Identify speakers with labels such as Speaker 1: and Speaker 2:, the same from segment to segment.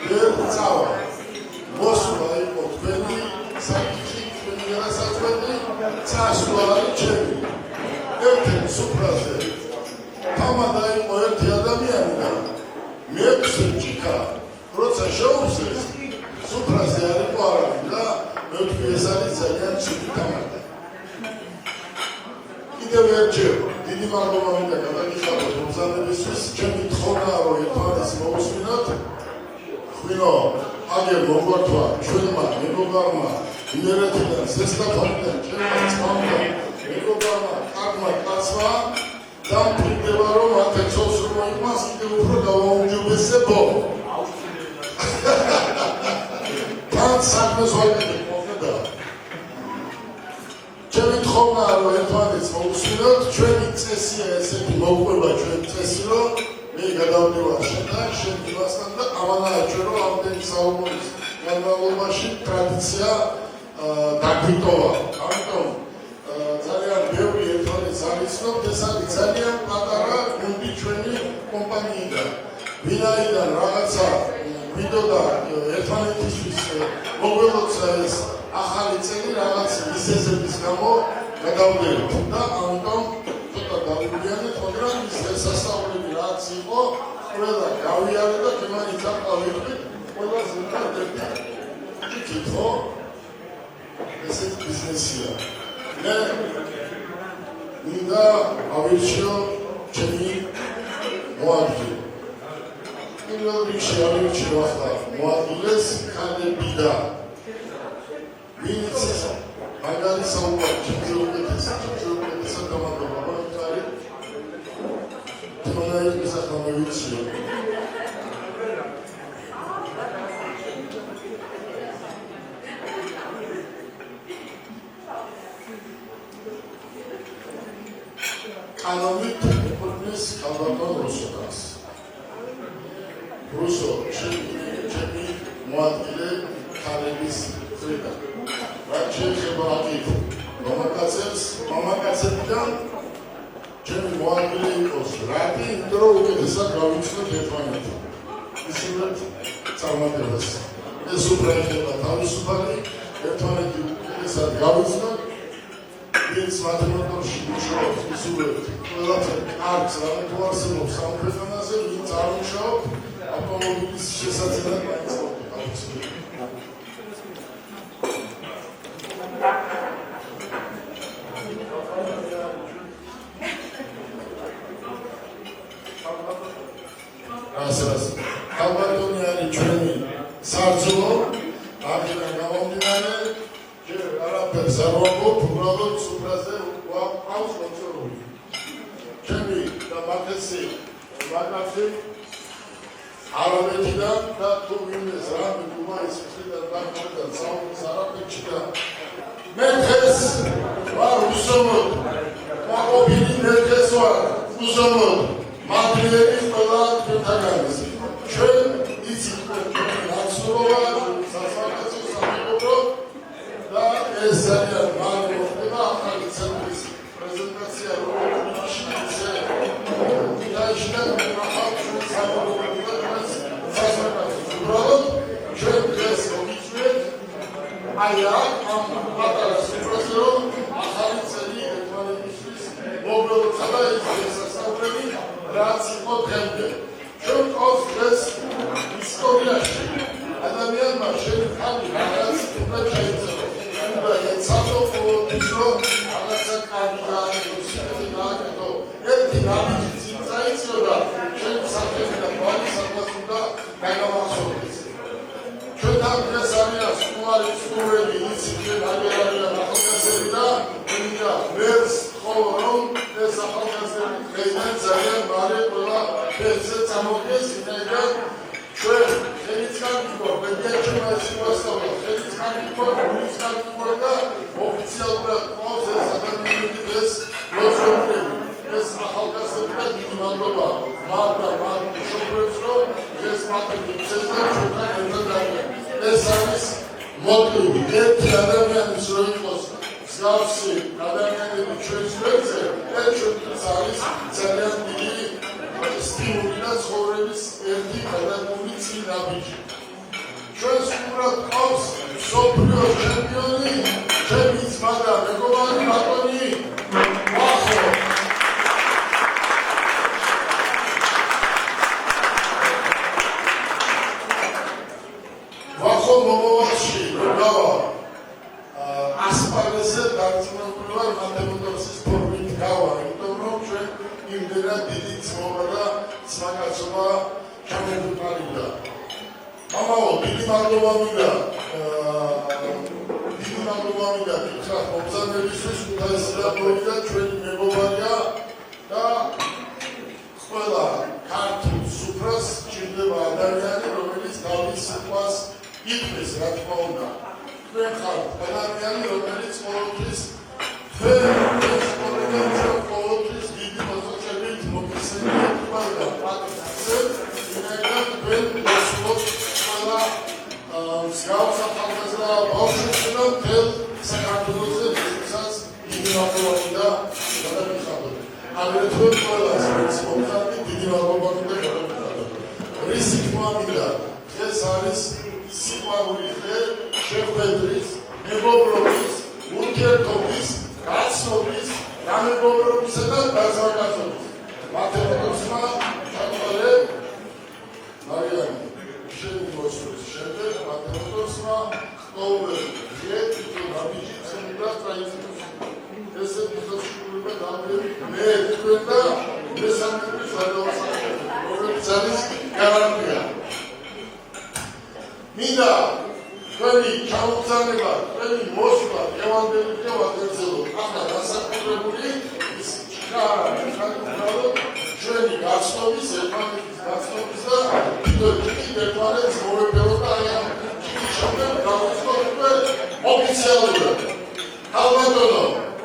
Speaker 1: ვერ წავა. მოსვლა იყო თქვენი საკითხი, თქვენი განსაცდელი, წასვლა არის ჩემი. ერთ-ერთ სუფრაზე თამადა იყო ერთი ადამიანი და მეექვსე ჭიქა, როცა შეუძლეს, სუფრაზე არ იყო არავინ და მე ვთქვი ეს არის ძალიან ცივი თამადა. კიდევ ერთხელ დიდი მადლობა მინდა გადაგიხადოთ მომზადებისთვის, ჩემი თხოვნაა რომ ერთმანეთს მოусმინოთ. ხვინო, აგერ მოგვართვა ჩვენმა მეგობარმა იმერეთიდან, ზესტაფონიდან, ჩემმა წყალმა, მეგობარმა, კარგმა კაცმა დამფრინდება რომ მათ ეცოლს რომ მოიმას კიდევ უფრო გავაუმჯობესებო. თან საქმეს ვაკეთებ მოხდა. ჩემი თხოვნაა რომ ერთმანეთს მოусმინოთ, ჩვენი წესია ესეთი მოყვება ჩვენი წესი რომ მე გადავდივარ შენთან, შენ გასთან და ამანაა ჩვენ რომ ამდენი საუბრის განმავლობაში ტრადიცია დაგვიტოვა. ამიტომ ძალიან ბევრი ერთმანეთს არ იცნობთ, ეს არის ძალიან პატარა გუნდი ჩვენი კომპანიიდან. ვინაიდან რაღაცა გვიდოდა ერთმანეთისთვის მოგვეღოცა ეს ახალი წელი რაღაც მიზეზების გამო გადავდივართ და ამიტომ ცოტა დავიგვიანეთ, მაგრამ ის სასწაულები რაც იყო, ყველა გავიარე და თემანი წავიდით, ყველას ერთად კითხო, ესეც ბიზნესია. მე მინდა ავირჩიო ჩემი მოადგილე. პირველ რიგში ავირჩიო ახლა მოადგილეს ქალებიდან. ვინც მაგარი საუბარი ჩემზე უკეთესად გამარჯობა, მაგარი თუნდაც ახლა მივიციო. კანონით ეკუთვნის ქალბატონ რუსოს. რუსო, ჩემი მოადგილე ქალების მხრიდან. რაც შეიძლება აკით მამაკაცებიდან ჩემი მოადგილე იყოს რატი, იმიტომ რომ უკეთესად გავიცნოთ ერთმანეთი. ისინი წარმატებას. ეს უფრო ეხება თავისუფალი, ერთმანეთი უკეთესად გავიცნოთ. ვინც მათემატიკაში მუშაობს, ისურვებთ ყველაფერ კარგს, რამე თუ არსებობს ამ ქვეყანაზე, ვინც არ მუშაობს, ავტომობილის შესაძლებლად მაინც აქვს. ქალბატონი არის ჩვენი საბრძოლო, აქედან გამომდინარე, ჯერ არაფერს არ ვამბობ, უბრალოდ სუფრაზე ვყავს მოწორული. ჩემი და მათესი მაგაცი არაბეთიდან და თუ ვინმეს რამე დუბაის მხრიდან დაგხვედან საუბრს არაბეთიდან. მე დღეს ვარ უსამოდ, მაყობილი მე დღეს ვარ უსამოდ. მადლიერის ყველა თქვენთაგანს. ჩვენ იცით ჩვენი განსხვავება, სასამართლო სამეფო და ეს ძალიან მალე მოხდება ახალი ცენტრის პრეზენტაცია როგორც ისე დაიშალა ახალ სამეფოს უბრალოდ ჩვენ დღეს მოგიწვიეთ აი ამ პატარა სიტყვაზე რომ ახალი წელი ერთმანეთისთვის მოგველოცა და ეს სასწაულები რაც იყო დღემდე. ჩვენ ყავს დღეს ისტორიაში ადამიანმა შეიქმნა რაღაც უნდა შეიძლება. უნდა ეცადო ყოველთვის რომ რაღაცა კარგი გააკეთო. ერთი რამიც წაიწოდა ჩვენ საფეხი და ბალი სადღაც უნდა გაიმახსოვრდეს. ჩვენთან დღეს არის სტუმარი სტუმრები, იცით ჩვენ აგერარია ახალგაზრდები და მინდა ვერს ხოლო რომ ეს ახალგაზრდები დღეიდან ძალიან მალე ყველა ფეხზე წამოდგეს, ვინაიდან ჩვენ ხელიც კარგი გვაქვს, ბედია ჩვენმა ეს ვასწავლოთ, ხელიც კარგი გვაქვს, გულიც კარგი გვაქვს და ოფიციალურად ყავს ეს ადამიანები დღეს მოწვეულები. ეს ახალგაზრდები და დიდი მადლობა მაგრამ შევხვდით რომ ეს მათი წესდა ჩვენთან ერთად არის. ეს არის მოტივი, ერთი ადამიანის რო იყოს მსგავსი ადამიანები ჩვენს გვერდზე, ეს ჩვენთვის არის ძალიან დიდი სტიმული და ცხოვრების ერთი გადაგული წინაბიჯი. ჩვენს უბრალოდ ყავს მსოფლიოს ჩემპიონი, ჩემი ძმა და მეგობარი ბატონი ვახო. ვახო მომავალში გავა ასპარეზზე დარწმუნებული ვარ მათემატიკის ფორმით გავა, იმიტომ რომ ჩვენ იმდენად დიდი ძმობა და ძმაკაცობა ჩამოვიტანდა. მამაო, დიდი მადლობა მინდა გითხრათ მომზადებისთვის, ქუთაისიდან მოვიდა ჩვენი მეგობარია და ყველა ქართულ სუფრას ჭირდება ადამიანი, რომელიც თავის სიტყვას ითქმის, რა თქმა უნდა. თქვენ ხართ ადამიანი, რომელიც ყოველთვის ყოველთვის დიდი მოწოჩებით მოგხსენებთ და პატრიოტიზმს, ვინაიდან თქვენ გასულობთ ყველა მსგავს ახალგაზრდა ბავშვებს და მთელ საქართველოზე, ვისაც დიდი მადლობა მინდა გადავიხადოთ. აგრეთვე ყველას, ვინც მომხდარით, დიდი მადლობა მინდა გადავიხადოთ. რისი თქმა მინდა, ეს არის სიყვარული ხე, შეხვედრის, მეგობრობის, ურთიერთობის, გაცნობის, გამეგობრობისა და გაზრდაზობის. მათემატიკოსმა ჩატარე მარიანი შენი მოსვლის შემდეგ მათემატიკოსმა ყოველ დღეს რაბიჯი წმინდა ტრაინსტიტუტში. ესე მიხელშუება დამრევი მე თქვენ და მესამე სადავასახელე, რომელიც არის გარანტია. მინდა თქვენი ჩამოგზავნება, თქვენი მოსვლა, ევანდელი ერთელო, ახლა დასაკუთრებული ის ჩქარა, ჩვენი გაცნობის, ერთმანეთის გაცნობის და ერთმანეთს მოვეფეროთ აი ამ შემდეგ გავუწყოთ თქვენ ოფიციალურად. ალბათონო,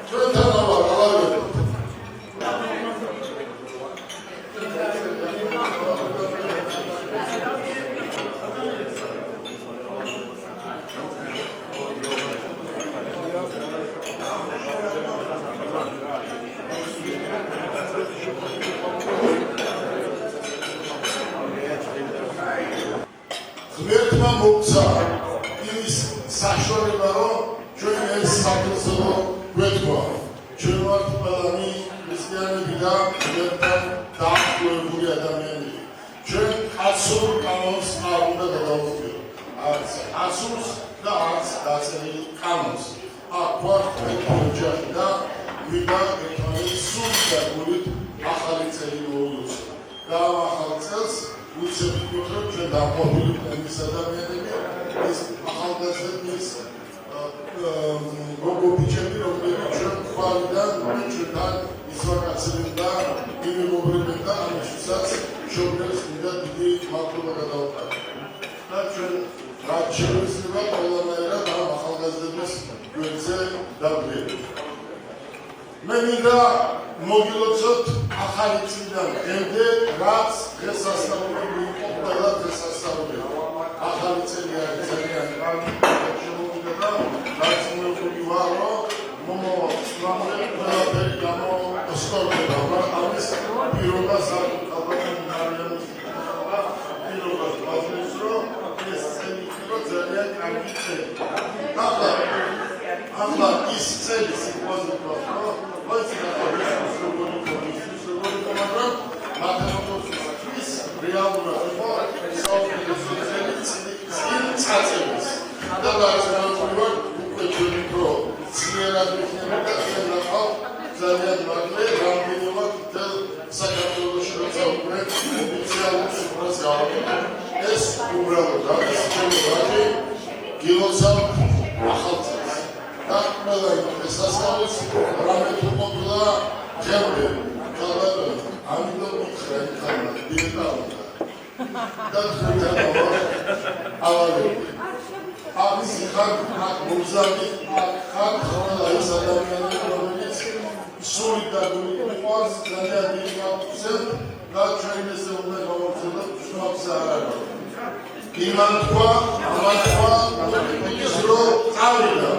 Speaker 1: ჩვენთან ვარ, ალავერთ. ღმერთმა მოგცა იმის საშუალება, რომ ჩვენ ეს საქართველო გვეთქვა. ჩვენ ვართ ყველანი ქრისტიანები და ღმერთთან დაახლოებული ადამიანები. ჩვენ კაცურ კანონს არ უნდა გადავუხდიოთ. არც კაცურს და არც დაწერილ კანონს. აქ ვართ ოჯახი და მინდა ერთმანეთის სულ გაგულით ახალი წელი მოვიუცოთ. და ამ ახალ წელს უცებთ რომ ჩვენ დაყოფილი პლანის ადამიანები, ეს ახალგაზრდების გოგო-ბიჭები, რომლებიც ჩვენ ხვალიდან ჩვენთან ისვაკაცებენ და იმეგობრებენ და ამისთვისაც მშობლებს მინდა დიდი მადლობა გადავუხადოთ. და ჩვენ რაც შეგვიძლია ყველანაირად ამ ახალგაზრდების გვერდზე დავდგებით. მე მინდა მოგილოცოთ ახალი წლიდან დღემდე, რაც დღესასწაულები იყო, ყველა დღესასწაულები. ახალი წელი არის ძალიან კარგი, შემოვიდა და დარწმუნებული ვარ, რომ მომავალ წლამდე ყველაფერი გამოსწორდება. ამის პირობას არ ალბათ მარიანის პირობას ვაზრებს, რომ ეს წელი იყო ძალიან კარგი წელი. ახლა ის წელი სიყვარული გვაქვს, რომ მათემატიკის რეალურად იყო საუკეთესო წაწევის და დააჩვენა უკვე ჩვენი დრო ძლიერად იქნება და შენახავ ძალიან მაგლე რამდენობა მთელ საქართველოში როცა უკვე ოფიციალურ სუფრას გავაკეთებ. ეს უბრალოდ არის ჩემი ვაჟი გილოცავ ახალ წელს და ყველა დღესასწაულს რამე თუ ყოფილა დღემდე ქალბატონო, ამიტომ ვიხრენ ხალხი დიეტალა და თქვენთან ვარ ალავერთ. ამის ხალხ მოგზაურები ხალხ ყველა ის ადამიანები, რომელიც სული და გული ყავს ძალიან დიდი მოგზაურობ და ჩვენ ესე უნდა გავაგზავნოთ შუაც არ არის. იმან თქვა, ის რომ წავიდა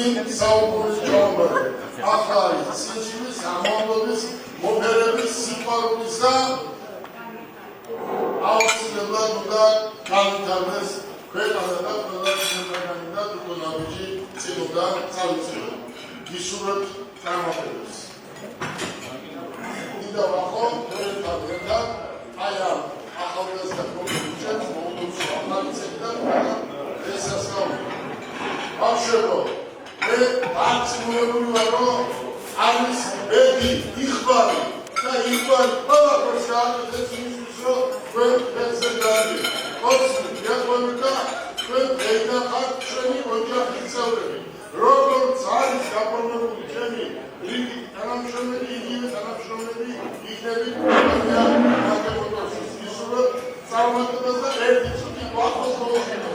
Speaker 1: იმ საუკუნის ჯამბარი. ახლა არის სიჩქარის, ამონდობის, მოფერების, სიყვარულისა აუცილებლად უნდა განვითარდეს ქვეყანა და ყველა შემდგარი და უკონავიჭი წილობდა წავიწიო. გისურვებთ წარმატებას. მინდა ვახო ერთად აი ამ ახალგაზრდა კომიტეტს მოუწევს ახალგაზრდა და ესასწავლო. ბავშვებო, მე აკციური ვარ, რომ ამის ბედი იხბარი და იხბარი ყველაფერს გააკეთებს იმისთვის, რომ თქვენ ფეხზე გააგეთ. ოცნი გიაყვებით და თქვენ დღეიდან ხართ ჩვენი ოჯახის წევრები. როგორც არის გაფორმებული ჩემი რიგი თანამშრომელი, იგივე თანამშრომელი იქნებით ნაკეთობაშიც. გისურვებთ წარმატებას და ერთი წუთი გვახოს მოვახდინოთ.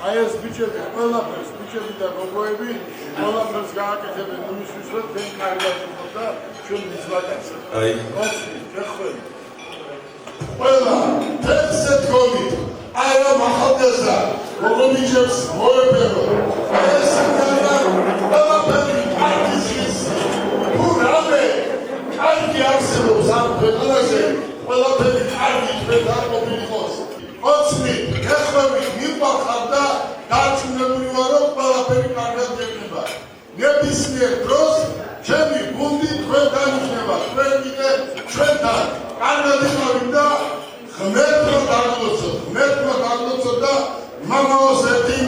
Speaker 1: აი ეს ბიჭები ყველაფერს, ბიჭები და გოგოები ყველაფერს გააკეთებენ იმისთვის, რომ თქვენ კარგად იყოთ და ჩვენ მიზვაკაცო.
Speaker 2: აი,
Speaker 1: შეხვდებით. ყველა თეთრზე დგომით, არა მახალგაზრდა, გოგო-ბიჭებს მოეფერო. ეს ყველაფერი პარტიზის თუ რამე კარგი არსებობს ამ ქვეყანაზე, ყველაფერი კარგი თქვენ არ ყოფილიყოს. ოცნით, გეხვევით, მიყვარხარ და დარწმუნებული ვარ, რომ ყველაფერი კარგად გექნება. ნებისმიერ დროს ჩემი გუნდი თქვენთან იქნება, თქვენ კიდე ჩვენთან. კარგად იყავით და ღმერთმა დაგლოცოთ და მამაოს ერთი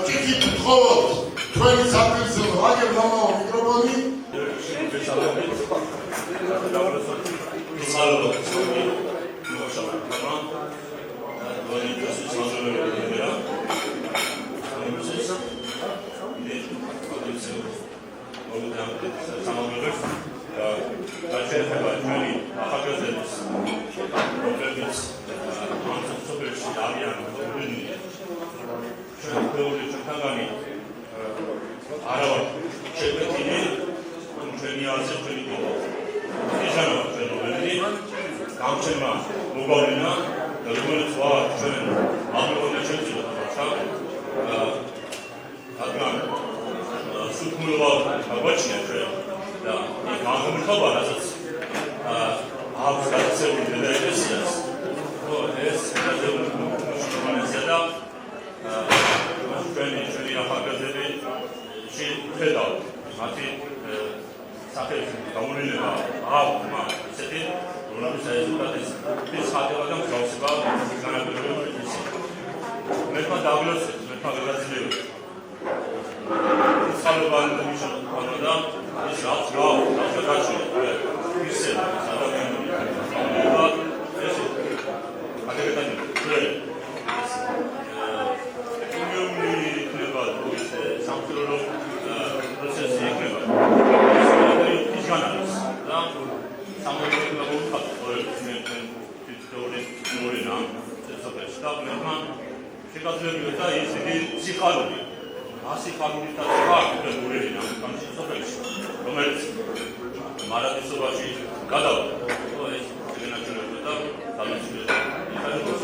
Speaker 1: ჭიქით ვთხოვოთ თქვენი საპირისპირო. აგერ მამაო მიკროფონი.
Speaker 3: გამჩენა მოგავლინა როგორც ვარ ჩვენ ამბობენ შეჭრა რადგან სულთმულობა გაჩნია ჩვენ და იქ აღმოჩნდა რასაც აქვს გასწეული და ეკლესიას ეს და ჩვენი ახალგაზრდები შეხედავთ მათი სახელის გამოვლენა აქვს ისეთი რომელიც ეს ხატება და მსგავსება განაპირობებული ისე. მეთქმა დაგლოცეთ, მეთქმა გადაძლევთ. ხალხობანი მიშონა და ის რაც გაჩვენე. ისე ადამიანები და ეს აგერეთანი პრე. იმუნი ქნება ისე სამწუხარო პროცესი იქნება. ის განაცხადა და სამომავლო შეგაძლევია და ისეთი სიხარული ასიხარულით და სიხარულით გამოსწორებაში რომელიც მარადისობაში გადავდა ეს შეგენაჩვენებდა და დამოწმდა ის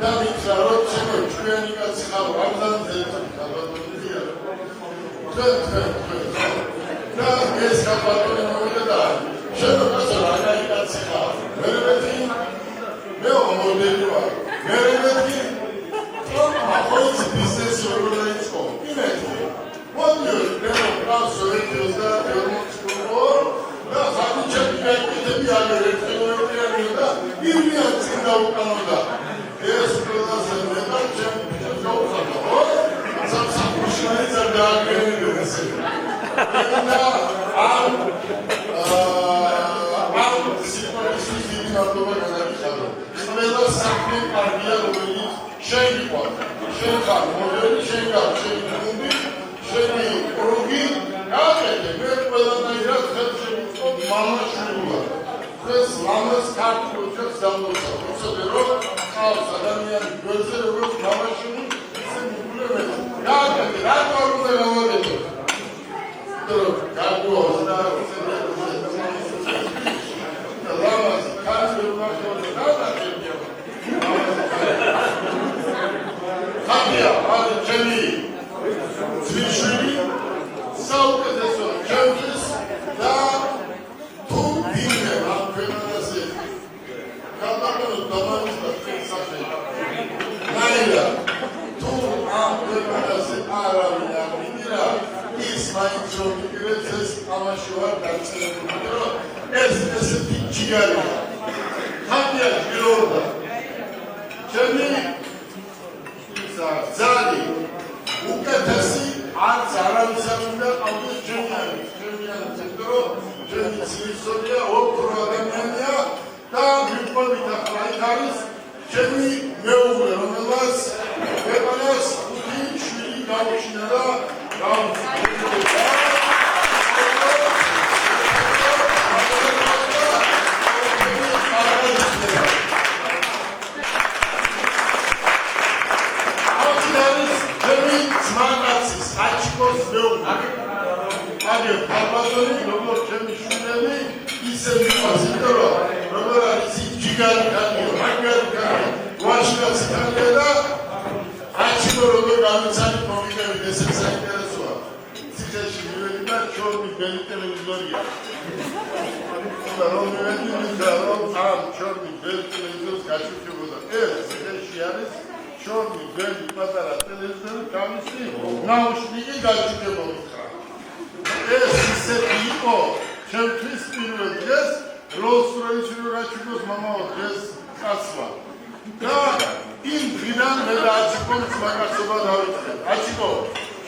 Speaker 1: და მითხრა რომ ჩემო ჩვენი კაცი ხარ რამზან ძეწი ხალხო და ეს კაპიტალი მოვიდა და შენობას რაგაიკაცია მე მოდელი ვარ მე ახოც ბიზნესი როგორ იყო იმედი მოდი რა სოციალიზმის და ემოციური და ხალხი ჩაკიდები აგერეთები და იმიან წინდა უკანონდა ეს ყველაზე მეტად ჩაკიდები სამსახურში და აგერეთებს ყველა საქმე კარგია რომელიც შეიძლება შეხარ მოდელი შეგარ შეგუნდი შეგი პროგი გააკეთე მე ყველანაირად ხელში ვიწყობ მამაშვილობა ეს მამას ქართულს დამოწა უცოდე რომ ყავს ადამიანი გვერდზე როგორც მამაშვილი ისე მიგულებს გააკეთე რატო არ უნდა გავაკეთო გარკვეულს და ლამას ქართულს ხაბია არის ჩემი ძვიშვილი საუკეთესო ჩემთვის და თუ ვინმე ამ ქვეყანაზე გადაგონოს დამაუწყდეს სახე ნაირა თუ ამ ქვეყანაზე არავინ არ მიდირა ის მაინც რომ მიგრებს ეს ამაში ვარ დაწესებული რომ ეს ესეთი ჯიგარია ხაბია ჯგირობდა ჩემი ზარი უკეთესი არც არავის არ უნდა ყავდეს ჩემიანი რომ ჩემი ცივისօრია ოქრო ადამიანია და მიყვებით ახლა იქ არის ჩემი მეუღლე რომელსაც ქვეყანას ხუთი შვილი გაუჩინა და აგერ ფაბაზონი როგორ ჩემი შვილები ისე მიფასიტო რომ როგორ არის ჯიგარი კანია მაგარი კანია ვაშკაცი კანია და აჩიბო როგორ გამიცანი მომიდევით ესე საინტერესოა ციხეში მივედი და ჩორნი ბელი ტელევიზორია და რომ მივედი და რომ ამ ჩორნი ბელი ტელევიზორს გაჩუქებოდა ეს ციხეში არის ჩორნი ბელი პატარა ტელევიზორი გამისი ნაუშნიკი გაჩუქებოდა ეს ისეთი იყო ჩემთვის პირველ დღეს როლს-როისი რაჩიკოს მამაო დღეს კაცვა და იმ დღიდან მე და აჩიკომ მაგაცობა დავიწყე აჩიკო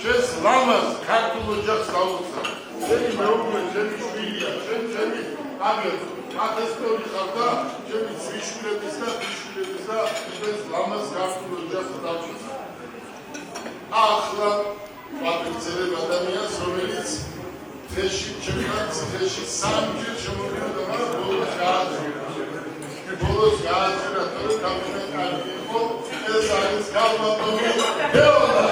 Speaker 1: შენს ლამას ქართულ ოჯახს გაუცა შენი მეუღლე ჩემი შვილია ჩემი აგერ ათესტორი ხარდა ჩემი ძვიშვილების და ფიშვილების და ეს ლამას ქართულ ოჯახს დაუცა ახლა პატრიცელი ადამიანს რომელიც თეში ჩემს თეში სამჯერ შემოვიდა და ბოლოს გააჩერა თუ გამომეკარი იყო ეს არის გალბატონი დეოდა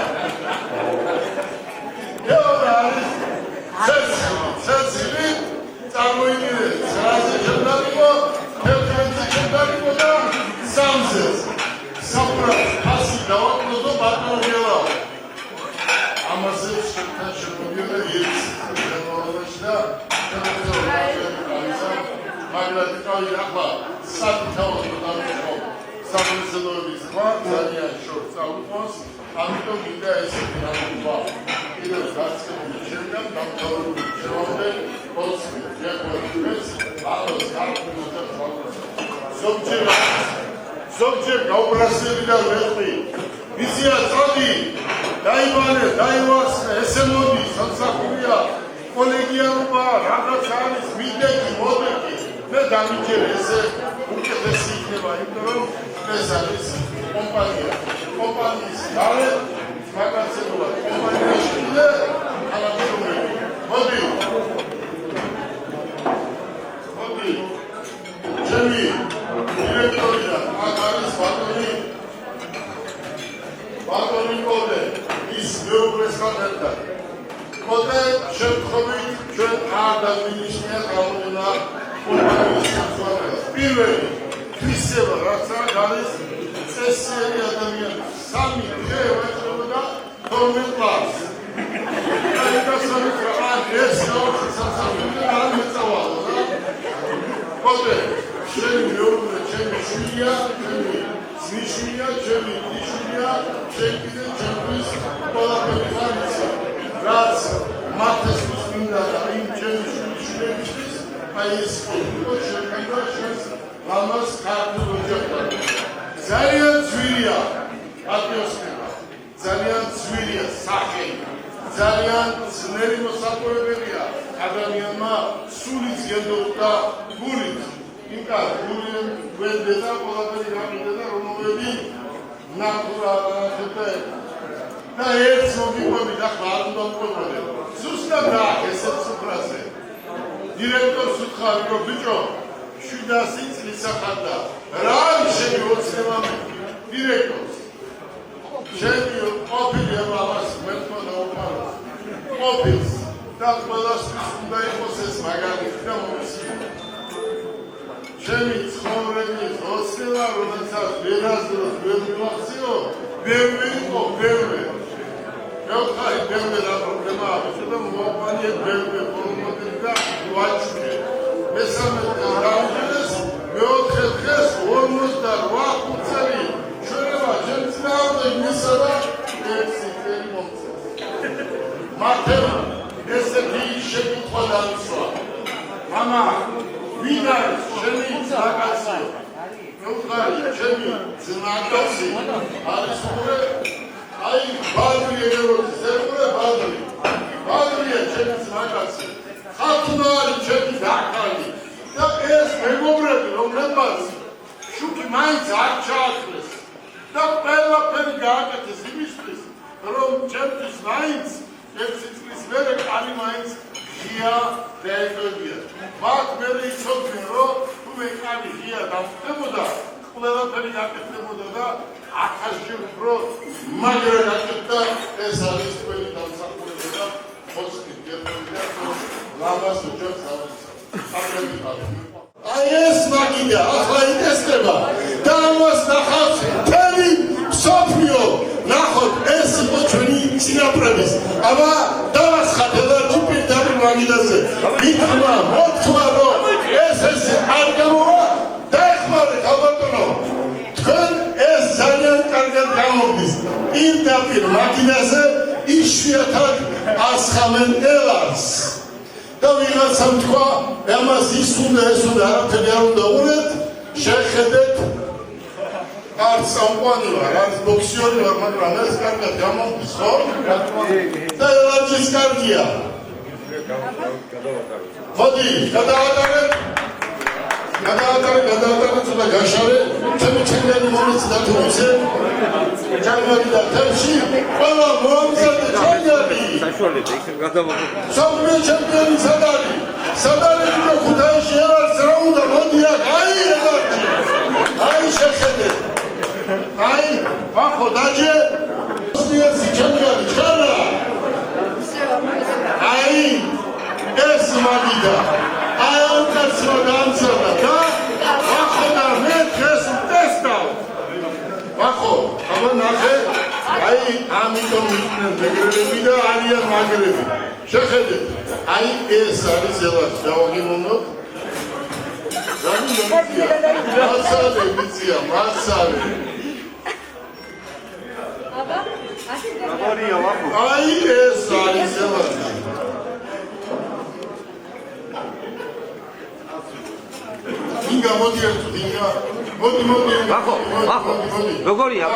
Speaker 1: არის ცეცილი წარმოიდგინე საზე შემდარიყო თერთმეტი შემდარიყო და სამზე საფრას ასი დავაკლოდო ბატონიელა ამაზე შეკთა შემოვიდა ის და მაგრამ თავი ახლა საკუთაოს დამოყო სამსელოების ხმა ძალიან შორს წაუყოს ამიტომ მინდა ესეთი რამოვა კიდევ გასწრებული შემდგომ დამთავრებული შემოვიდე კოსმი ჯეროდეს ალოს ქართულს და ზოგჯერ გაუბრასებელი და ვერტი ვიზია წოდი დაიბანე დაივასე ესე მოდი სამსახურია კოლეგიალობა რაღაც არის მიდექი მოდექი მე დამიჯერე ესე უკეთესი იქნება იმიტომ რომ ეს არის კომპანიის გარე მაგაცებია კომპანიაში და ალაგურები მოდი ჩემი დირექტორია აქ არის ბატონი კოდე ის მეუღლეს ხარდა კოდე შემთხვევით ჩვენ არ დავინიშნია გამოუნა კომპანიის სახელს პირველი ისევა რაც არის წესიერი ადამიანი სამი დღე ვეჭრობა და 12 კლასს შვილია ჩემი, ძმისშვილია ჩემი, დიშვილია ჩემი და ჩემთვის ყველაფერი ხარ იცი. რაც მართლაც მინდა და იმ ჩემი შვილებისთვის აი ეს იყო შემიძლია შენს მამას ქართულ ოჯახთან. ძალიან ძვირია პატრიოტიზმი, ძალიან ძვირია სახე, ძალიან ძნელი მოსაპოვებელია ადამიანმა სულიც გენდოდა გულით. იმკა გული გვენდა და ყველაფერი გამიდა და რომელი ნატურალურია და ერთ მოგიყვები და ხარ უნდა მოგიყვები. ზუსტად რა ესეც ფრაზე. დირექტორს უთხარი რომ ბიჭო 700 წლის ახალდა რა შემიოცნება მე დირექტორს ჩემი ყოფილი ამას მეთქოდა უყარა ყოფილს და ყველას უნდა იყოს ეს მაგალითი და მომისმინე ჩემი ცხოვრების ოცნება როდესაც ვერასდროს ვერ მივახციო ვერ ვიყო ბევრი მეუთხარი ბევრი რა პრობლემაა და მოაყვანიე ბევრი პრობლემები და ვაჩვენე მესამე რაუნდს მეოთხე დღეს 58 წელი ჩვენება ჩემს ნამდვილ მისადა ექსი წელი მომწეს მართლა ესეთი შეკითხვა დაისვა მამა ვინ არის ჩემი ძაღლი მეუთხარი ჩემი ძაღლი არის უყურე აი ბადრი ეროდის ეროდი ბადრია ჩემი ძაღლი ხათუნარი ჩემი ძაღლი და ეს მეგობრები რომლებმაც შუქი მაინც არ ჩააქრეს და ყველაფერი გააკეთეს იმისთვის რომ ჩემთვის მაინც ერთი წლის მერე კალი მაინც ღია დაეწოდია მათ მე იცოდნენ რომ თუ მე კალი ღია დამხდებოდა ყველაფერი გაკეთდებოდა და 1000-ში უფრო მაგრა გაკეთდა ეს არის ყველი დამსახურება და ხოსტი გერმანია ლამას უჯებს არის აი ეს მაგიდა ახლა იტესტება და ამას ნახავს თემი სოფიო ნახოთ ეს იყო ჩვენი სინაპრების აბა დავასხატე ჯუპიტერი მაგიდაზე ვიქნა მოთქვა რომ ეს არ გამოვა დაეხმარეთ ალბათონო თქვენ ეს ძალიან კარგად გამოგდის პირდაპირ მაგიდაზე იშვიათად ასხამენ ელარს და ვიღაცამ თქვა ამას ის უნდა არაფერი არ უნდა უნდათ შეხედეთ არც სამყარო ვარ არც ბოქსიორი ვარ მაგრამ ეს კარგად გამომდის ხო და ელარჯის კარგია ხოდი გადავატარეთ ცოტა გაშარე თემი ჩემი მომეც დათმობზე ჯანმარი და თემში ყველა მომზადე ჩვენები საშუალება იქ გადავატარეთ სამი ჩემპიონი სადარი რო ქუთაისში ერას რა უნდა მოდია აი ელარჯი აი შეხედეთ აი ახო დაჯე სიესი ჩემპიონი ჩარა აი ეს მაგიდა აი ამას მაგანცადა და ახო და მე დღეს ტესტავ ახო აბა ნახე აი ამიტომ იყვნენ მეგრელები და არიან მაგრები შეხედეთ აი ეს არის ელარჯი დავაგიმოვნოთ მასალე ვიცია მასალე აბა აი ეს არის ელარჯი დინგა მოდი ახო როგორია როგორია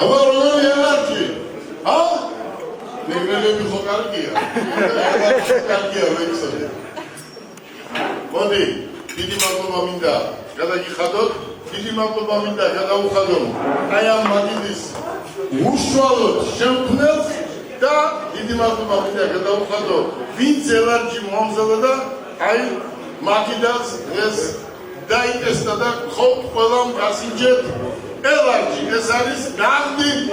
Speaker 1: აბა როგორია ელარჯი მეგრელები ხო კარგია ვექსოდე მოდი დიდი მადლობა მინდა გადაგიხადოთ დიდი მადლობა მინდა გადავუხადოთ აი ამ მაგიდის უშუალოდ შემქმნელს და დიდი მადლობა მინდა გადავუხადოთ ვინც ელარჯი მომზადა აი მაგიდას ეს დაიტესტა და ყველამ გასინჯეთ ელარჯი ეს არის ნამდვილი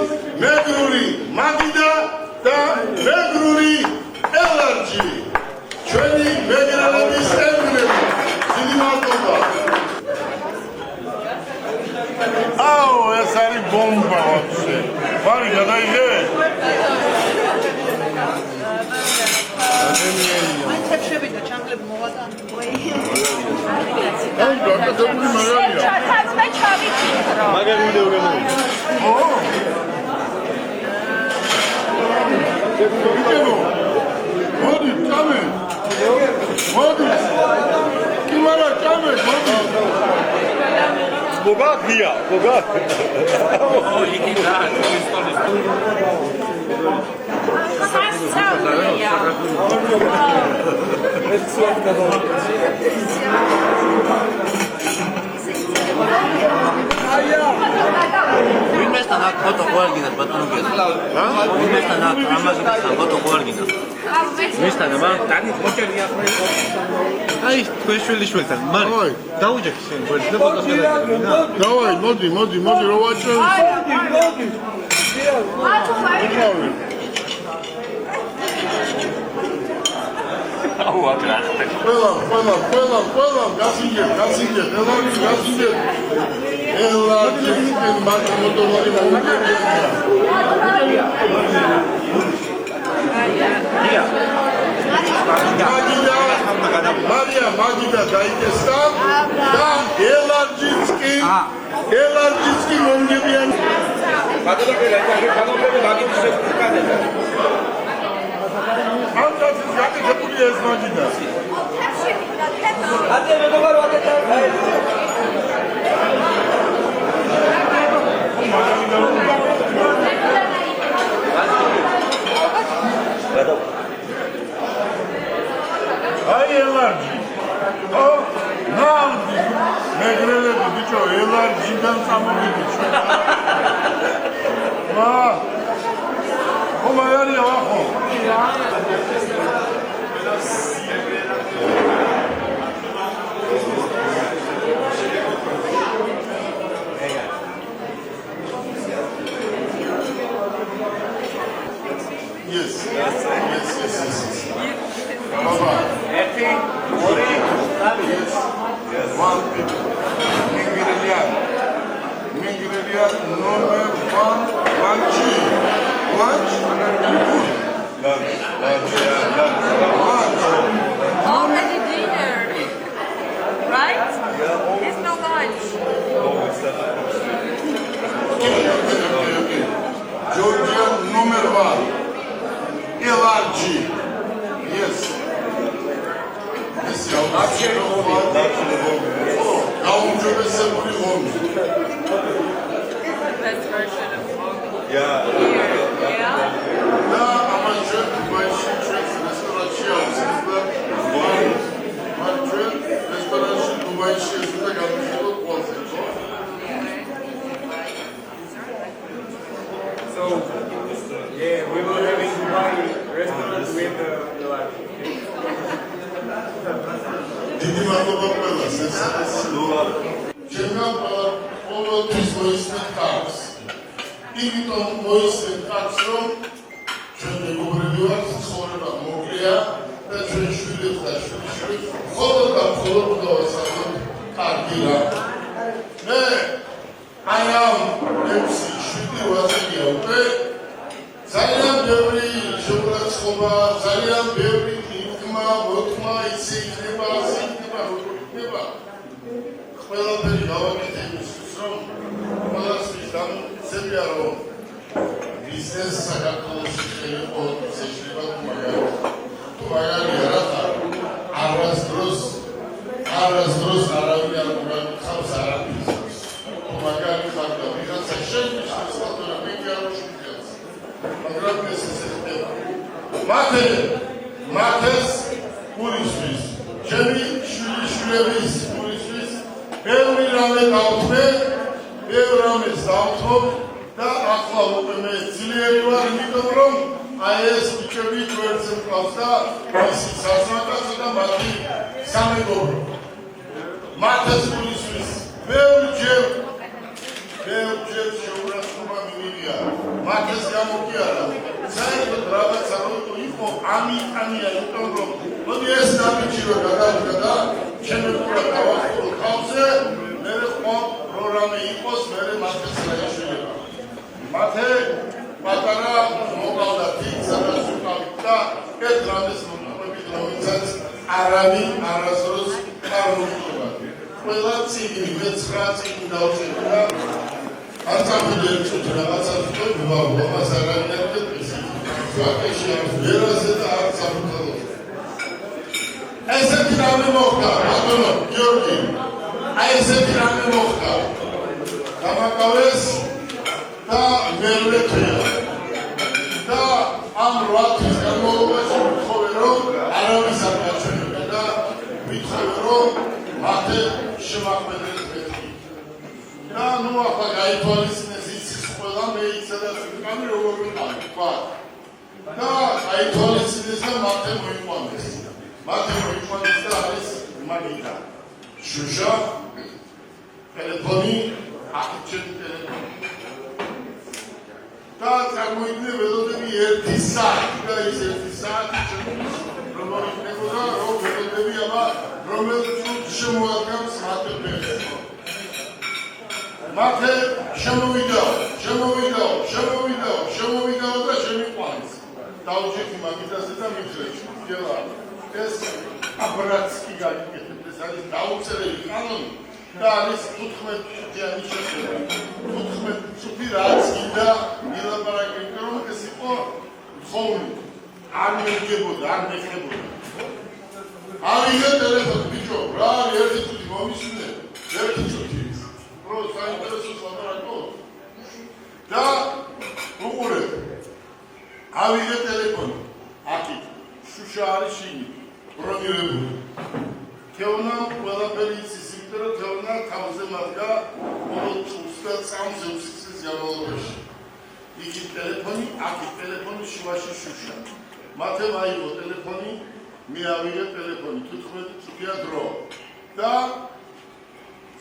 Speaker 1: მეგრული მაგიდა და მეგრული ელარჯი ჩვენი მეგრელების ემბლემი დიდი მადლობა აუ ეს არის ბომბა ვაფშე ვარი გადაიღე ადამიანია
Speaker 2: შვები და ჩამლები მოვატან.
Speaker 4: მაგარი ვიდეო გამოიწვია.
Speaker 1: მოდი, წამე. მოდი. კიმარა წამე, მოდი.
Speaker 4: Богатია, богат.
Speaker 3: იგი და ისტორიის
Speaker 5: ვინმესთან აქ ფოტო ყوارგინათ ბატონო გიადა? ვინმესთან აქ ამაგინასთან ფოტო ყوارგინათ? ვინმესთან აბა?
Speaker 4: დანის მოჭერია ხო?
Speaker 5: აი, თქვენ შვილიშვილთან.
Speaker 1: Давай.
Speaker 5: დაუჯექი შენ გვერდს და ფოტოს გადაგებინა.
Speaker 1: Давай, მოდი, რო ვაჭრევ.
Speaker 3: აუ აკრახტე
Speaker 1: ყველა, გასინჯე, ელარჯი გასინჯე. ელარჯი მარტო მოდოლარი მოუგებია. მაგიდა დაიკესდა და ელარჯიცკი მომგებიან.
Speaker 4: გადაგებია, გადაგებია მაგის შეკანედა.
Speaker 1: ამჯერად გაკეთებულია ეს მაგიდა.
Speaker 4: ატე მეგობარო აკეთა.
Speaker 1: აი ელარჯი. ნავდი. მეგრელები ბიჭო, ელარჯიდან წამოვიდიჩო. მაგარია ვახო. Yes. Baba.
Speaker 4: ერთი, ორი, სამი.
Speaker 1: Yes. One. Mingrelia number 1. Lunch.
Speaker 2: Already dinner. Right? It's no lunch.
Speaker 1: Georgia number 1. Elaji. Yes. Yes,
Speaker 2: Best version of
Speaker 4: Yeah.
Speaker 2: here. Yeah.
Speaker 4: So, yeah, we were having Dubai restaurant with the
Speaker 1: დიდი მადლობა ყველას ეს ჩემგან ყოველთვის მოისმენთ ხალხს იმიტომ მოისმენთ ხალხს რომ ჩვენ მეგობრები ვართ ცხოვრება მოკლეა და ჩვენ შვილებს და შვილიშვილებს მხოლოდ და მხოლოდ დავასწავლოთ კარგი რამ მე I am MC7 ვაზენია უკვე ძალიან ბევრი შეურაცხყოფა ძალიან ბევრი მოთმა ისე იქნება, ყველაფერი გავაკეთე იმისთვის, რომ ყველასთვის დამოუკიდებლია, რომ ბიზნეს საქართველოში შეიძლება შეშლება თუ მაგარია რათა არასდროს არავინ არ მოგახავს არაფერს. თუ მაგარი ხარ და ვიღაცა შეგვიშლის ხალხო მე არ ვშუქებს. მაგრამ ეს ხდება. მათეს გულისთვის, ჩემი შვილიშვილების გულისთვის, ბევრი რამე დავთმე, ბევრ რამეს დავთმობ და ახლა უკვე მე ძლიერი ვარ, იმიტომ რომ აი ეს ბიჭები გვერდზე მყავს და ისი საზღვრაკაცო და მათი სამეგობრო. მათეს გულისთვის ბევრჯერ შეურაცხყოფა მინდია. მათეს გამო კი არა. საერთოდ რაღაცა რომ იყო ამიტანია იმიტომ რომ მოდი ეს ნაბიჯი გადავიდა და ჩემი ყურა დავახტო ხალხზე მე ხო პროგრამა იყოს მე მათეს შეიძლება მათე პატარა მოგავდა თი სადაც უკავით და ეს რამეს მომყვებით რომელსაც არავინ არასდროს არ მოხდება. ყველა წიგნი, მე-9 წიგნი დავწერე და არ წამოვიდნენ ცოტა რაღაცა თქვა, ამას არავინ არ ეკეთებს. ვაკეში არ ვერაზე და არ სამთავრობო. ესეთი რამე მოხდა, ბატონო გიორგი. აი ესეთი რამე მოხდა. გამაკავეს და მეორე თვია. და ამ 8 თვის განმავლობაში ვთხოვე, რომ არავის არ გაჩვენებია და ვთხოვე, რომ მათე შემაქმედეთ მეთქი. და ნუ ახლა გაითვალისწინეს იცის ყველა მე იცადაც ვიყავი როგორ ვიყავი, თქვა. და გაითვალისწინეს და მათე მოიყვანეს. მათე მოიყვანეს და არის მაგიდა. შუშა, ტელეფონი, აქეთ ტელეფონი. და წარმოიდგინე ველოდები 1 საათი და ის 1 საათი რომ იქნებოდა რომ ველოდები აბა რომელიც შემოადგენს მათებს. მათე შემოვიდა და შემიყვანეს. დავჭიქი მაგიდაზე და მითხრეში. გელა ეს აბრაცკი გაიგეთ ეს არის დაუწერელი კანონი და არის 15 წუთიანი შეხედვა. 15 წუთი რაც გინდა ილაპარაკე, რომ ეს იყო ხოვნი. არ მიგებოდა, არ მეხებოდა. ავიღე ტელეფონი, ბიჭო, რა არის 1 წუთი მომისმინე, 1 წუთი. რო საინტერესო ლაპარაკო. და უყურე. ავიღე ტელეფონი. აქეთ შუშა არის შინი, ბრონირებული. თეონა ყველაფერი იცის, იმიტომ რომ თეონა თავზე მადგა მხოლოდ 23 წლის განმავლობაში. იქით ტელეფონი, აქეთ ტელეფონი, შუაში შუშა. მათე აიღო ტელეფონი, მე ავიღე ტელეფონი, 15 წუთია დრო. და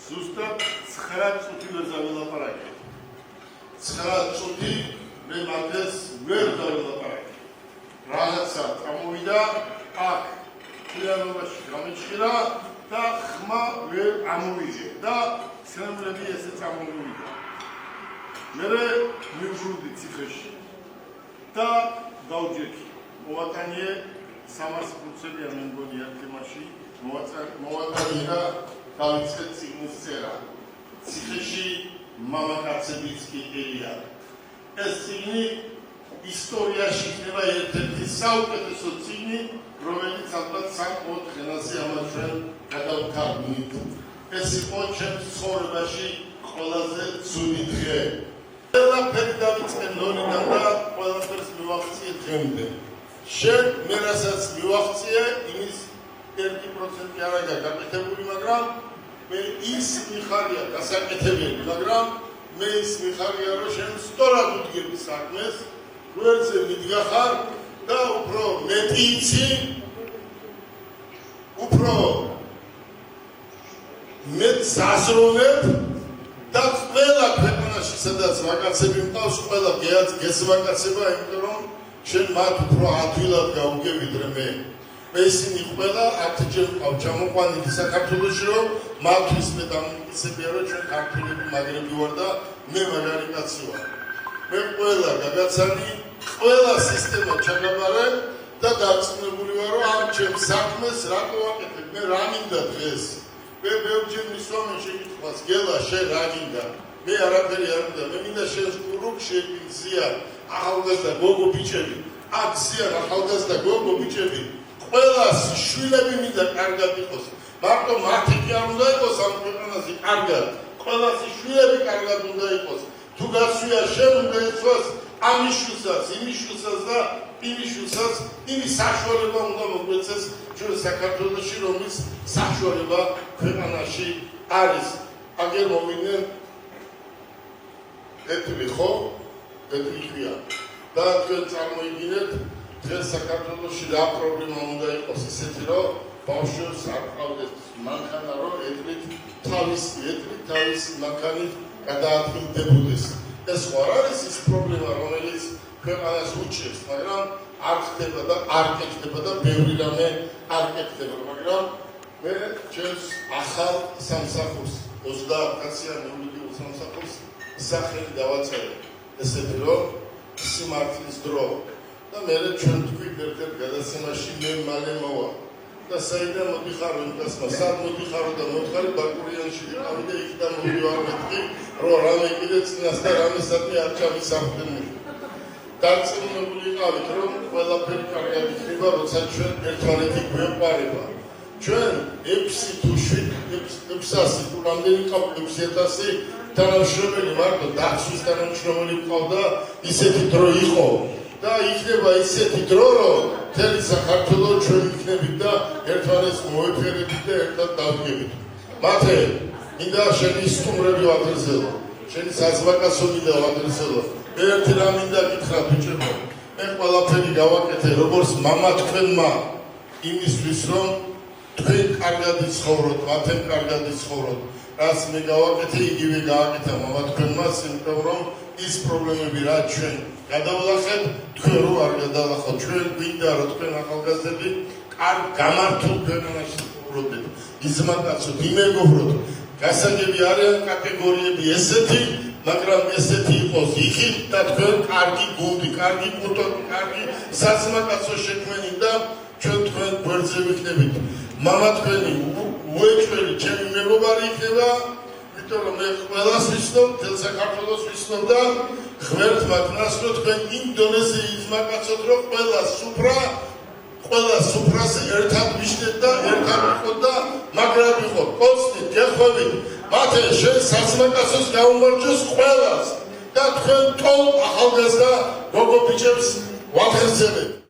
Speaker 1: ზუსტად 9 წუთი ვერ დავილაპარაკე. 9 წუთი მე მათეს ვერ დავილაპარაკე. რაღაცა წამოვიდა აქ თლიანობაში გამიჭირა და ხმა ვერ ამოვიძე და ცემლები ესე წამოვიდა. მე მივბრუნდი ციხეში და დავჯექი. მოვატანიე 300%-ია მე მგონია თემაში. მოვატანიე და დავიწყე წიგნის წერა. ციხეში მამაკაცებიც კი ერია. ეს წიგნი ისტორიაში იქნება ერთ-ერთი საუკეთესო წიგნი, რომელიც ალბათ 3-4 ხანაზე ამას ჩვენ გადავთარგმნით. ეს იყო ჩემს ცხოვრებაში ყველაზე ცუდი დღე. ყველაფერი დავიწყე ნოლიდან და ყველაფერს მივაღწიე დღემდე. შენ მე რასაც მივაღწიე, იმის 1% არ არის გაკეთებული, მაგრამ მე ის მიხარია გასაკეთებელი, მაგრამ მე ის მიხარია, რომ შენ სწორად უდგები საქმეს, გვერდზე მიდგახარ და უფრო მეტი იცი, უფრო მეტ საზრუნებ და ყველა ქვეყანაში, სადაც ვაკაცები მყავს, ყველა გესვაკაცება, იმიტომ რომ შენ მათ უფრო ადვილად გაუგები ვიდრე მე. მე ისინი ყველა 10 ჯერ მყავ ჩამოყვანილი საქართველოში, რომ მათთვის მე დამიმტკიცებია, რომ ჩვენ ქართველები მაგრები ვარ და მე მაგარი კაცი ვარ. მე ყველა გაგაცანი, ყველა სისტემა ჩაგაბარე და დარწმუნებული ვარ, რომ ამ ჩემს საქმეს რატო ვაკეთებ, მე რა მინდა დღეს. მე ბევრჯერ მისვამენ შეკითხვას, გელა შენ რა მინდა? მე არაფერი არ მინდა, მე მინდა შენს გრუპში ეგზია ახალგაზრდა გოგო ბიჭები, აქ ზიან ახალგაზრდა გოგო ბიჭები, ყველას შვილები მინდა კარგად იყოს. მარტო მათი კი არ უნდა იყოს ამ ქვეყანაზე კარგად, ყველას შვილები კარგად უნდა იყოს. თუ გასვია შენ უნდა ეცვას ამის შვილსაც, იმის შვილსაც და იმის შვილსაც, იმის საშუალება უნდა მოგვეცეს ჩვენ საქართველოში, რომლის საშუალება ქვეყანაში არის. აგერ მოვიდნენ ეთლი ხო? ეთლი ხია. და თქვენ წარმოიდგინეთ, დღეს საქართველოში რა პრობლემა უნდა იყოს ისეთი, რომ ბავშვებს არ ყავდეს მანქანა, რომ ეთლით თავის მანქანით გადაადგილდებოდეს. ეს ხო არ არის ის პრობლემა, რომელიც ქვეყანას უჩერს, მაგრამ არ ხდება და არ კეთდება და ბევრი რამე არ კეთდება, მაგრამ მე ჩემს ახალ სამსახურს 30-კაციან იურიდიულ სამსახურს სახელი დავაწერე. ესეთი რომ სიმართლის დრო და მე ჩვენ თქვით ერთ-ერთ გადაცემაში მე მალე მოვა და საიდან მოდიხარო იმასმა სად მოდიხარო და მოთხარი ბაკურიანში ვიყავი და იქ და მოვიდივარ მეთქი რომ რამე კიდე წინასწარ რამესადმი არ ჩამისახდენი დარწმუნებული იყავით რომ ყველაფერი კარგად იქნება როცა ჩვენ ერთმანეთი გვეყარება ჩვენ 6 თუ 700 თუ რამდენი ყავთ 6000 თანამშრომელი მარტო დაცვის თანამშრომელი ყავდა ისეთი დრო იყო და იქნება ისეთი დრო რომ მთელი საქართველოს ჩვენ იქნებით და ერთმანეთს მოეფერებით და ერთად დავდგებით მათე მინდა შენი სტუმრები ვადრესელო შენი საზღვაკაცო მინდა ვადრესელო ერთი რამ მინდა გითხრათ ბიჭებო მე ყველაფერი გავაკეთე როგორც მამა თქვენმა იმისთვის რომ თქვენ კარგად იცხოვროთ მათემ კარგად იცხოვროთ რაც მე გავაკეთე იგივე გააკეთა მამა თქვენმაც იმიტომ რომ ის პრობლემები რაც ჩვენ გადავლახეთ თქვენ რო არ გადალახოთ ჩვენ გვინდა რომ თქვენ ახალგაზრდები კარგ გამართულ ქვეყანაში ცხოვრობდეთ იზმაკაცოთ იმეგობროთ გასაგები არიან კატეგორიები ესეთი მაგრამ ესეთი იყოს იქით და თქვენ კარგი გუნდი კარგი კულტური კარგი საზმაკაცო შექმენი და ჩვენ თქვენ გვერდზე ვიქნებით მამა თქვენი უეჭველი ჩემი მეგობარი იქნება იმიტომ რომ მე ყველას ვიცნობ მთელ საქართველოს ვიცნობ და ღმერთმა გნასწრო თქვენ იმ დონეზე იზმაკაცოთ რომ ყველა სუფრაზე ერთად ვიშნეთ და ერთად ვიყოთ და მაგრად ვიყოთ კოცნით გეხვევით მათე შენ საზმაკაცოს გაუმარჯოს ყველას და თქვენ თол ახალგაზრდა გოგო ბიჭებს ვახერხებთ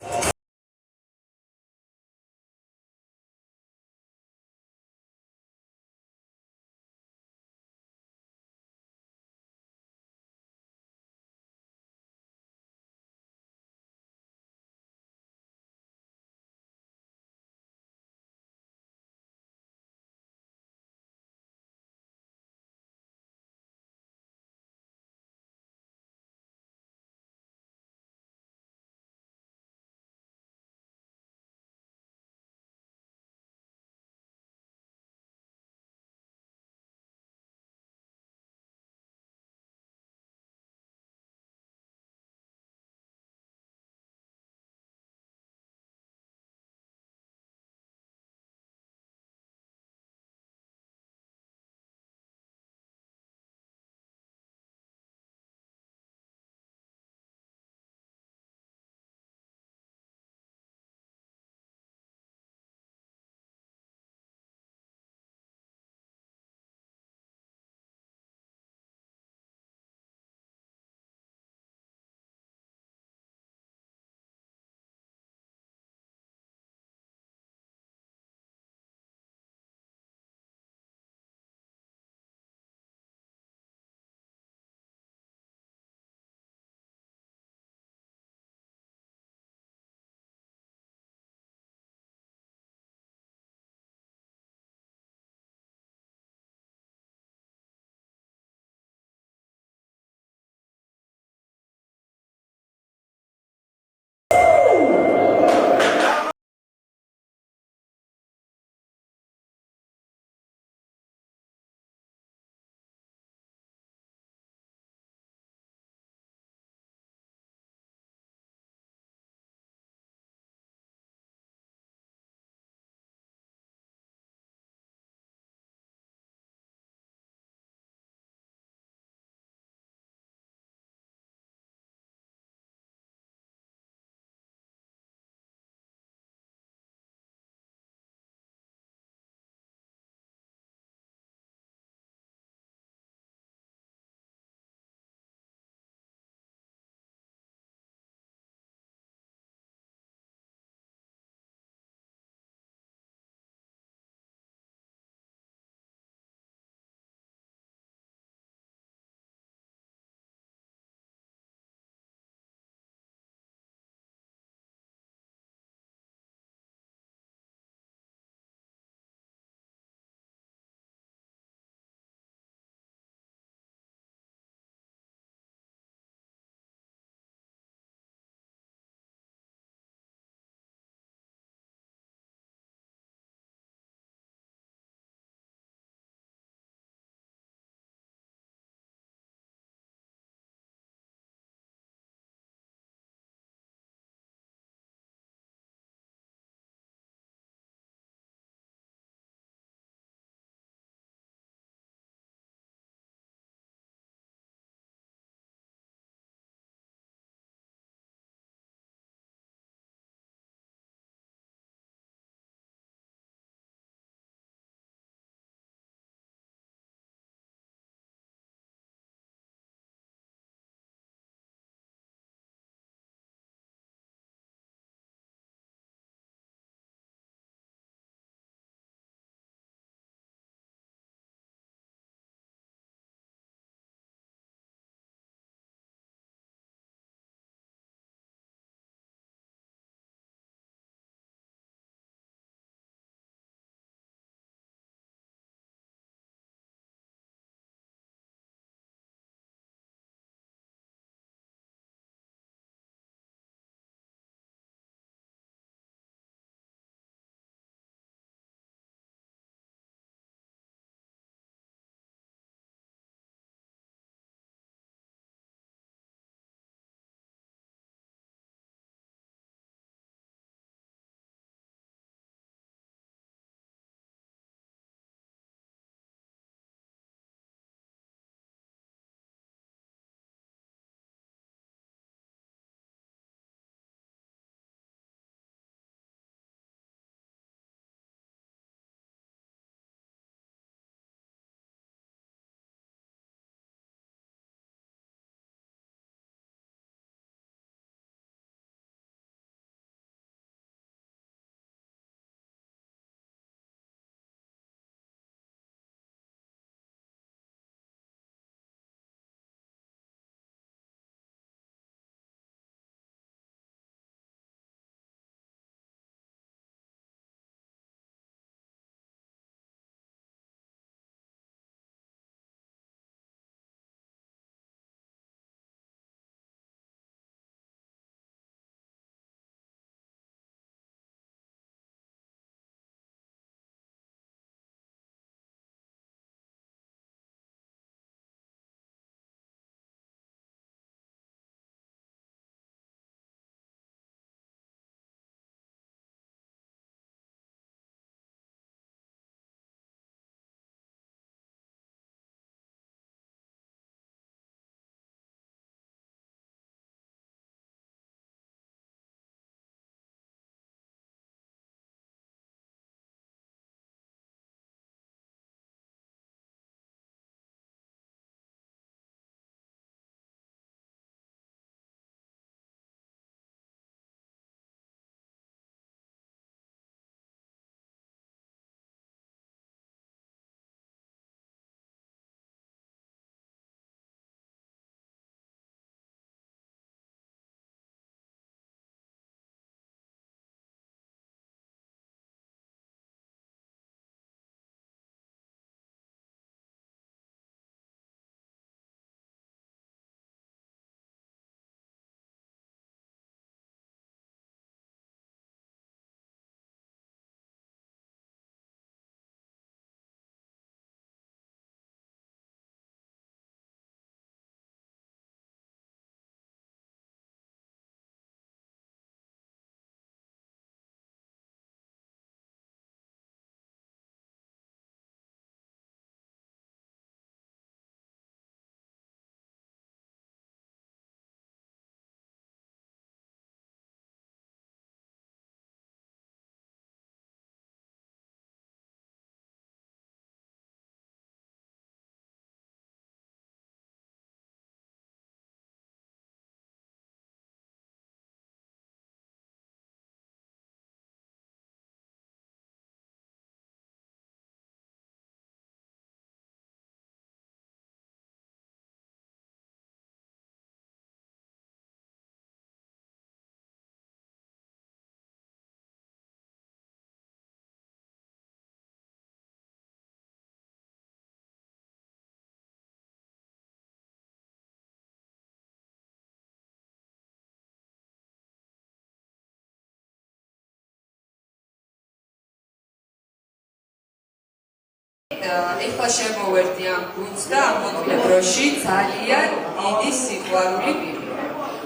Speaker 2: ეხლა შემოვერდი ამ გუნდს და ამ მოკლე დროში ძალიან დიდი სიყვარული მივიღე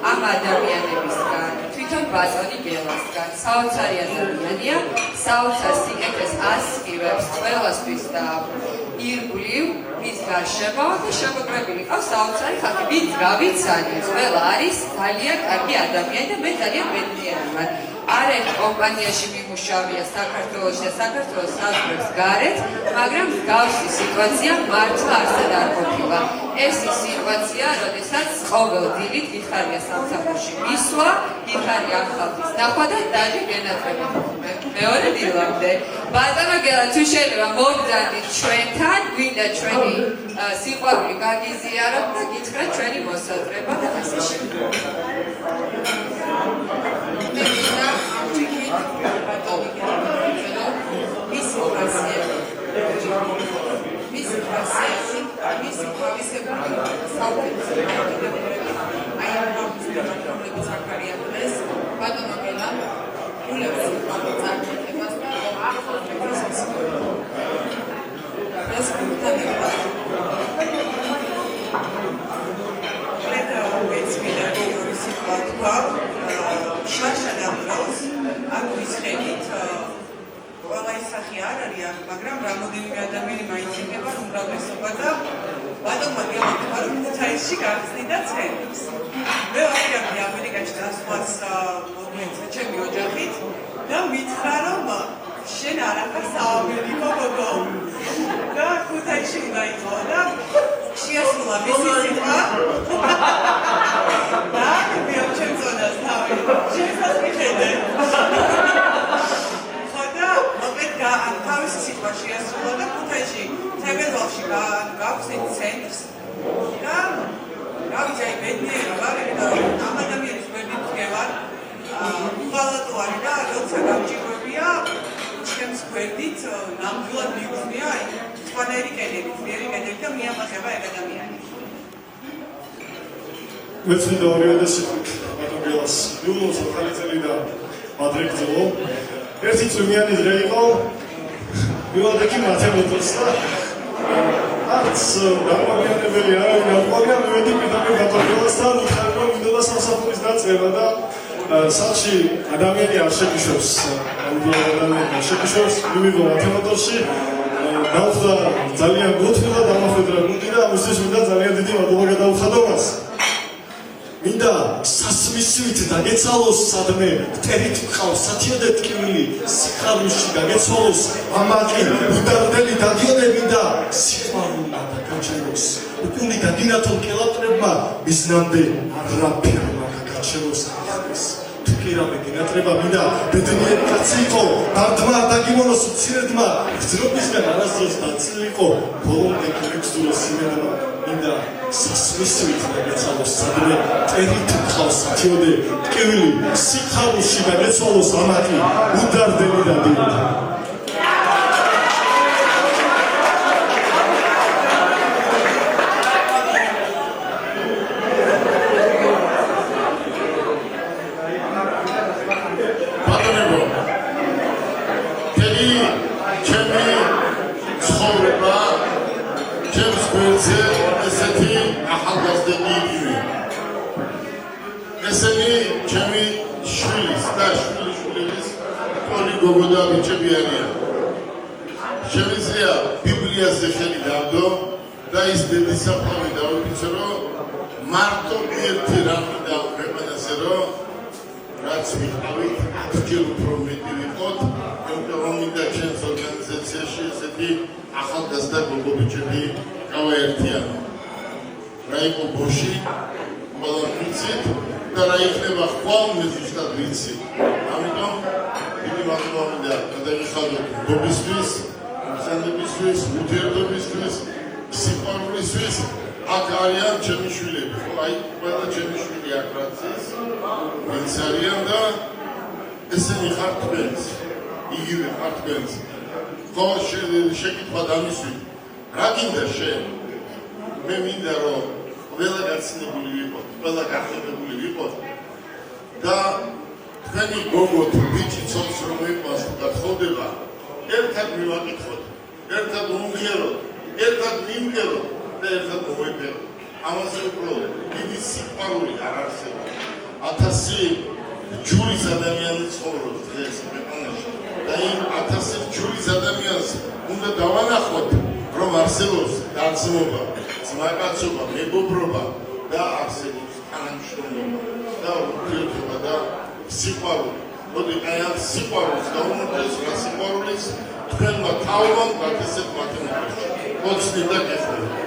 Speaker 2: ამ ადამიანებისგან, თვითონ ბატონი გელასგან. საოცარი ადამიანია, საოცარ სიკეთეს ასხივებს ყველასთვის და ირგვლივ მის გარშემო და შემოგვებული ყავს საოცარი ხალხი, ვინც გავიცანეს, ყველა არის ძალიან კარგი ადამიანი და მე ძალიან ბედნიერი ვარ. არეთ კომპანიაში მიმუშავია საქართველოში და საქართველოს საზღვრებს გარეთ, მაგრამ მსგავსი სიტუაცია მართლა არსად არ ყოფილა. ეს ის სიტუაცია, როდესაც ყოველ დილით გიხარია სამსახურში მისვლა, გიხარია ამ ხალხის ნახვა და დაჟე გენათრება. მეორე დილამდე. ბატონო გელა, თუ შეიძლება მოგძანდით ჩვენთან, გვინდა ჩვენი სიყვარული გაგიზიაროთ და გითხრათ ჩვენი მოსაზრება და ასე შემდეგ.
Speaker 6: მაგრამ რამოდენიმე ადამიანი მაინც იქნება უმრავლესობა და ბატონმა გელათმა რომ ქუთაისში გახსნიდა ცენტრს. მე ვახიარდი ამერიკაში დასვლას მომეცე ჩემი ოჯახით და მითხრა რომ შენ არაფერ საამერიკო გოგო და ქუთაისში უნდა იყო და შეასრულა მისი სიტყვა და მე ჩემწონას თავი შესაც მიხედე თავისი სიტყვა შეასრულა და ქუთაისში თებერვალში გაქვს ეს ცენტრს და გავიძე ბედნიერი ვარ და ამ ადამიანის გვერდით ვდგევარ უღალატო არის და როცა გამჭირვებია ჩემს გვერდით ნამდვილად მიგვწია სხვანაირი კედელი და მიამახება ეგ ადამიანი.
Speaker 7: მეცნიდა 2005 ბატონგელას იულოს 4 წელი და ადრე გრძელო. ერთი წვიმიანი დღე იყო, მივადექი მათემატიკას და არც გამომიანებელი არავინ არ ყოფილა, მივედი პირდაპირ ბატონგელასთან, ვიხარ რომ მინდოდა სამსახურის დაწყება და სახლში ადამიანი არ შეგიშვებს, ადამიანი არ შეგიშვებს, მივიღო მათემატიკაში, დავხდა ძალიან გოთვილა დამახვედრა გუნდი და ამისთვის მინდა ძალიან დიდი მადლობა გადაუხადო მას. მინდა სასმისივით დაგეცალოს სადმე ფტერით მყავს სათიოდე ტკივილი სიხარულში დაგეცვალოს ამაყი უდარდელი დადიოდები და სიყვარულმა დაგაჩეროს უკული დაგინათო კელაპტრებმა მიზნამდე არაფერმა დაგაჩეროს თუკირამე დინატრება მინდა ბედნიერი კაცი იყო დარდმა დაგიმონოს უცირედმა გრძნობისგან არასდროს დაწილიყო ბოლომდე გიგრძნოს სიმედმა მინდა სასმისივით დაგეცალოს სადმე ტერით მყავს სათიოდე ტკივილი სიხარულში დაგეცვალოს ამაყი უდარდელი დადიოდა
Speaker 1: გოგოდა ბიჭები არიან. შემიძლია ბიბლიაზე ხელი დავდო და ის დედისაფლავი დავიფიცო, რომ მარტო ერთი რამი დავუყებადაზე, რომ რაც ვიყავით, 10 ჯერ უფრო მეტი ვიყოთ, რომ მინდა ჩვენს ორგანიზაციაში ესეთი ახალგაზრდა გოგო ბიჭები გავაერთიანო. რა იყო ბოში, ყველა ვიცით და რა იქნება ხვალ მე ზუსტად ვიცი. ამიტომ მადლობა გადაგიხადოთ გოგისთვის, მზადებისთვის, ურთიერთობისთვის, სიყვარულისთვის, აქ არიან ჩემი შვილები, ხო, აი ყველა ჩემი შვილი აქ რაც ის, ვინც არიან და ესენი ხართ თქვენს, იგივე ხართ თქვენს. ხო, შეკითხვა დამისვით, რა გინდა შენ? მე მინდა რომ ყველა გაცნებული ვიყოთ, ყველა გახდებებული ვიყოთ და თქვენი გოგო თუ ბიჭი ცოტს რომ იყვას თუ გათხოვდება, ერთად მივაკითხოთ. ერთად უმღეროთ, ერთად ვიმღეროთ და ერთად მოვეფეროთ. ამაზე უფრო დიდი სიყვარული არ არსებობს. 1000 ჯურის ადამიანი ცხოვრობს დღეს ქვეყანაში და იმ 1000 ჯურის ადამიანს უნდა დავანახოთ, რომ არსებობს დაცმობა, ძმაკაცობა, მეგობრობა და არსებობს თანამშრომლობა და ურთიერთობა და სიყვარული. მოდი აი ამ სიყვარულს დავუმატოთ რა სიყვარულის თქვენმა თავმა გაკეთეთ მათემატიკაში. ოცნით და გეხმაროთ.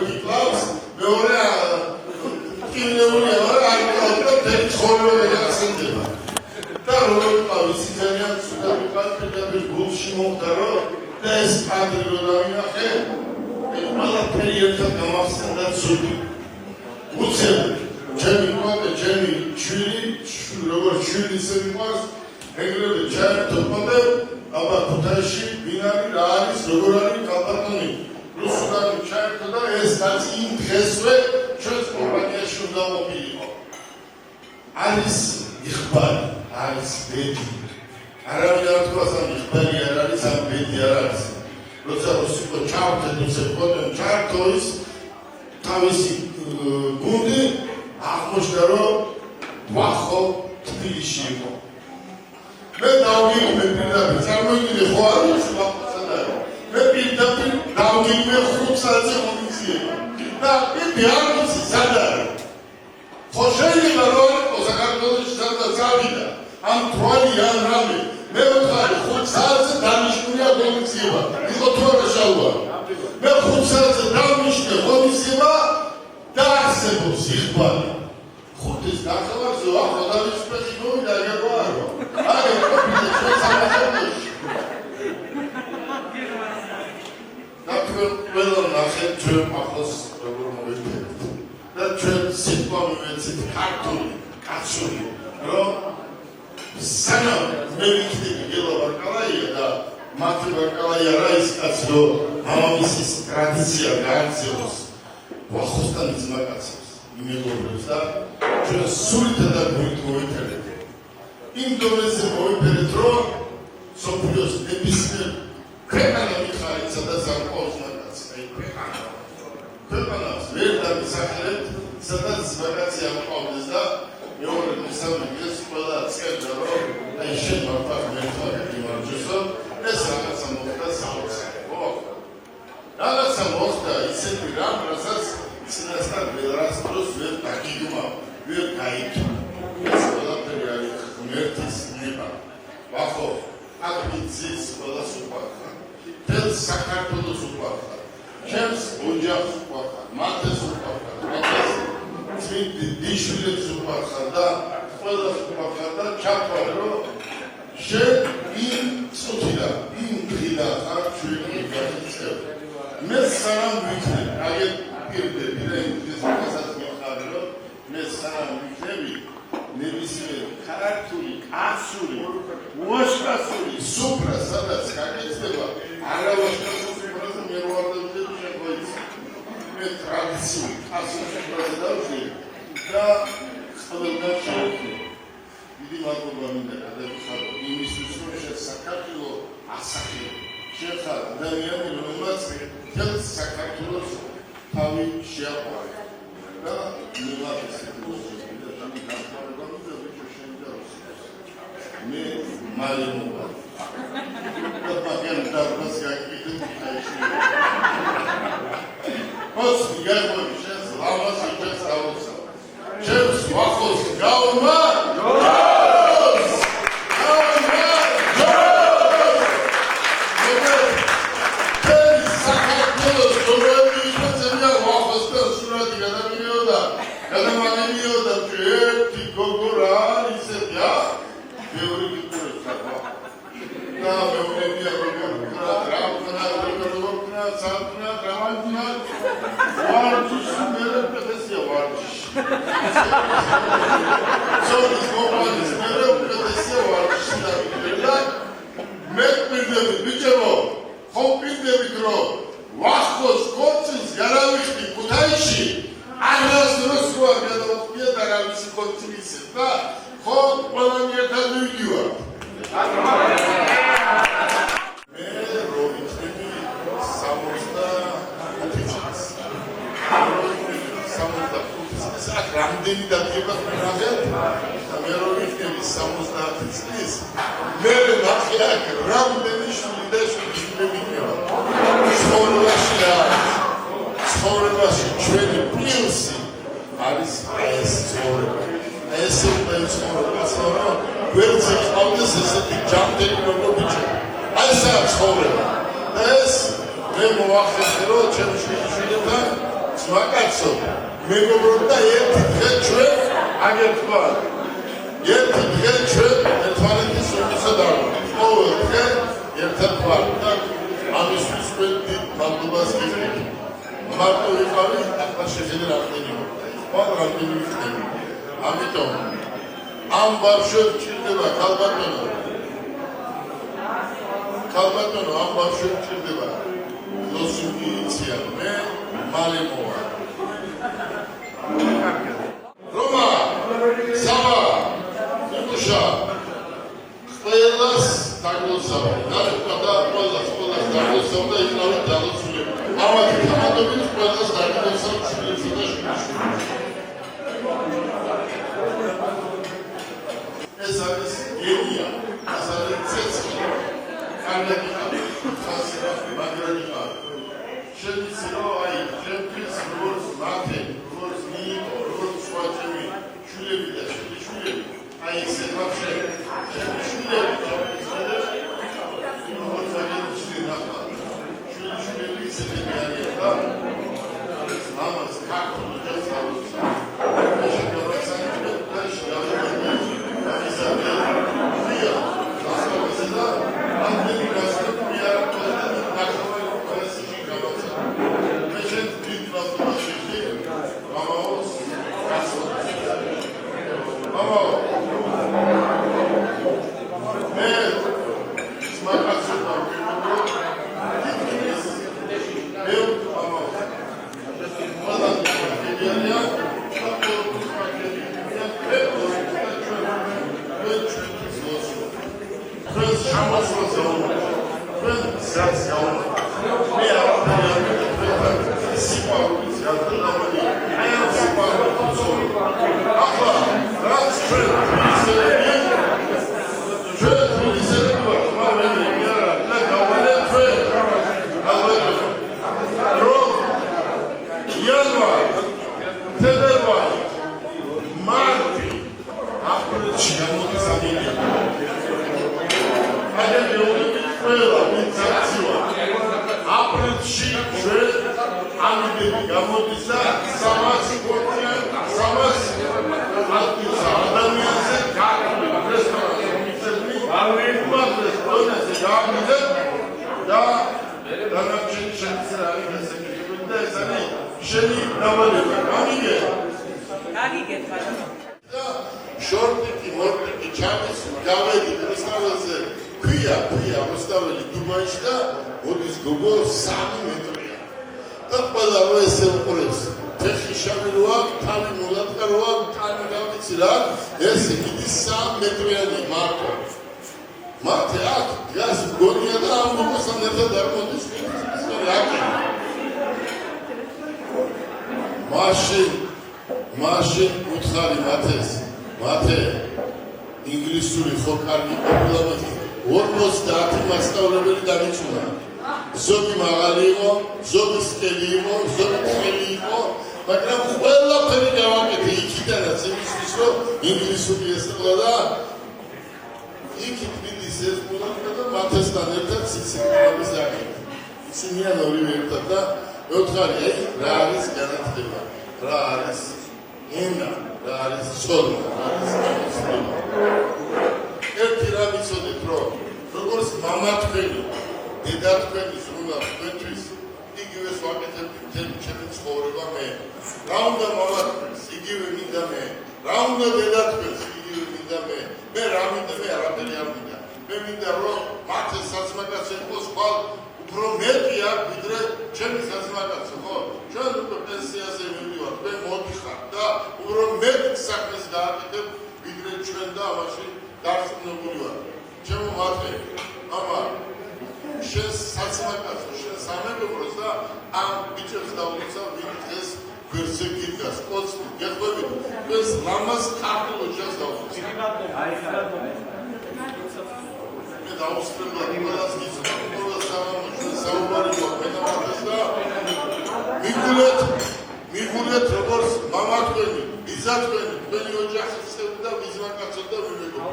Speaker 1: ერთი კლავს, მეორე კინეულია, არა თეთრი ცხოვრება გასცემდება. და როგორ ყავს ისი ძალიან ცუდა ვიყავი გულში მომდა რომ და ეს კადრი რო დავინახე ყველაფერი ერთად გამახსენდა ცუდი. უცებ ჩემი კვადრე ჩემი შვილი როგორ შვილი ისე მიყვარს ეგრევე ჩაერთობდე აბა ქუთაისში ვინ არის რა არის როგორ არის კაპატონი რუსულად ჩაერთო და ეს კაცი იმ დღესვე ჩვენს კომპანიაში უნდა მოვიყო. არის იხბარი არის ბედი არავინ არ თქვას ამ იხბარი არ არის ამ ბედი არ არის როცა რუსიკო ჩავთე თუცე პოდენ ჩართო ის თავისი გუნდი აღმოჩნდა რომ ვახო თბილისში იყო. მე დავგიგმე პირდაპირ წარმოიდგინე ხო არ ვიცი ვახოსადა მე პირდაპირ დავგიგმე 5 საათზე მომიციება და მე არ ვიცი სად არის. ხო შეიძლება რომ საქართველოში სადაც წავიდა ამ თვალი ან რამე მე ვთქვი 5 საათზე დანიშნულია კომისიება იყო თუ არა შალვა მე 5 საათზე დავნიშნე კომისიება და არსებობს იხბარი ხუთის დახევარზე ახლა დავიწყე მოვიდა ეგებარო აი ეს სამახსოვში და ყველა ნახეთ ჩვენ ახლოს როგორ მოვიდეთ და ჩვენ სიტყვა მივეცით ქართული კაცური რომ სანამ მე ვიქნები გელა ბარკალაია და მათი ბარკალაია რა ის კაცი რომ მამამისის ტრადიცია გაანცემოს ვახოსთან ძმა კაცებს იმეგობრებს და ჩვენ სულით და გულით მოვიფერეთ იმ დონეზე მოვიფერეთ რომ სოფიოს ნებისმიერ ქვეყანა მიხარით სადაც არ ყავს კაცი აი ქვეყანას ვერ დამისახლებთ სადაც ძმა კაცი არ ყავდეს და მეორე მესამე ყველა წერდა რომ აი შენ მართლა მერტვარი იმარჯვესო ეს რაღაცა მოხდა საოცარი ხო რაღაცა მოხდა ისეთი რამ რასაც წინასწარ ვერას დროს ვერ დაგიგმა ვერ გაიქცა ეს ყველაფერი არის ღმერთის ნება ვახო აქ ვიცის ყველას უყვარხარ თელ საქართველოს უყვარხარ ჩემს ოჯახს უყვარხარ მათეს უყვარხარ მათეს დიშვილებს უყვარხარ და ყველას უყვარხარ და ჩაყვარ რომ შენ იმ წუთიდან იმ დღიდან ხარ ჩვენი გაზეთები მე სანამ ვიქნები აგერ პირდები და იმ დღესაც მიხარი რომ მე სანამ ვიქნები ნებისმიერ ქართული კაცური უაშკასური სუფრა სადაც გაგეცდება არა უაშკასური სუფრაზე მე რო არ დავდები შეგვიძლია მე ტრადიციული კაცური სუფრაზე დავდები და ყველგან შევხვდი დიდი მადლობა მინდა გადაგიხადო იმისთვის რომ შენ საქართველოს ასახე შენ ხარ ადამიანი რომელმაც მთელ საქართველოს თავი შეაყვარა და მიღებს მე მალე მოვა და მაგენ დაბას გაკეთე ხაიში ოს გიგარბო შენ ლავას შენ საუცა შენ ვახოს გაუმა მაგაცო მეგობრობდა ერთი დღე ჩვენ აგერთვა ერთი დღე ჩვენ ერთმანეთის უმისოდა ყოველ დღე ერთად ვარ და ამისთვის მე დიდ მადლობას გიხდები მარტო ვიყავი ახლა შეხედე რამდენი ვარ რამდენი ვიხდები ამიტომ ამ ბავშვებს ჭირდება ქალბატონო ამ ბავშვებს ჭირდება ლოსუნიცია მე მალე მოვა რომა საბა ნიკუშა ყველას დაგლოსავ და ყველას დაგლოსავ და იყავით დაგლოსული ამათი თამადობით ყველას დაგლოსავ ცდილსა და შვილს ეს არის გენია ეს არის ცეცხლი კარგი ხასია მაგრადია შედის რომ აი ჩემთვის როგორც მათე როგორც ნიკო როგორც სვაჭები შვილები და შვილები აი ესე ვაფშე შვილები შვილები ისეთი არიან და მამას ქართული დასავლურსა შორტიკი მორტიკი ჩამის გავედი რესტავრანტზე ქვია მოსტაველი დუბაიში და ოდის გოგო 3 მეტრია და ყველა ესე უყურებს ფეხი შავი როა თავი მოლატყა როა კანი გავიცი რა ესე იგი 3 მეტრიანი მარტო მათე აქ გას გონია და ამ გოგოსთან ერთად არ მოდის მაშინ უთხარი მათე ინგლისური ხო კარგი ყოფილა 50 მასწავლებელი დამიჩუნა ზოგი მაღალი იყო ზოგი სტელი იყო ზოგი თხელი იყო მაგრამ ყველაფერი გავაკეთე იქიდანაც იმისთვის რომ ინგლისური ესწავლა და იქით მიდის ეს მოლაპარაკება და მათესთან ერთად სიცოცხლის აკეთე ისინიან ორივე ერთად და მეუთხარი აი რა არის განათლება რა არის ენა რა არის ცოდნა რა არის განათლება ერთი რა ვიცოდეთ რომ როგორც მამა თქვენი დედა თქვენი ზრუნვა თქვენთვის იგივეს ვაკეთებ მთელი ჩემი ცხოვრება მე რა უნდა მამა თქვენს იგივე მინდა მე რა უნდა დედა თქვენს იგივე მინდა მე რა მინდა მე არაფერი არ მინდა მე მინდა რომ მათე საცმაკაცი იყოს ხვალ უფრო მეტია ვიდრე ჩემი საცმაკაცი ხო ჩვენ უკვე პენსიაზე მივივართ მე მოდიხარ და უფრო მეტ საქმეს გააკეთებ ვიდრე ჩვენ და ამაში დარწმუნებული ვარ ჩემო მათე ამა შენ საცმაკაცო შენ სამეგობროს და ამ ბიჭებს დაუცავ ვინ დღეს გვერდზე გიდგას კოცი გეხვევით ეს ლამას ქართულ ოჯახს დაუცავ მე დაუსწრებდა ყველას გიცნობ ყველა საუბარი გვაქვს და მიგულეთ როგორც მამა თქვენი ბიძა თქვენი თქვენი ოჯახის წევრი და ბიზნაკაცო და მეგობრებო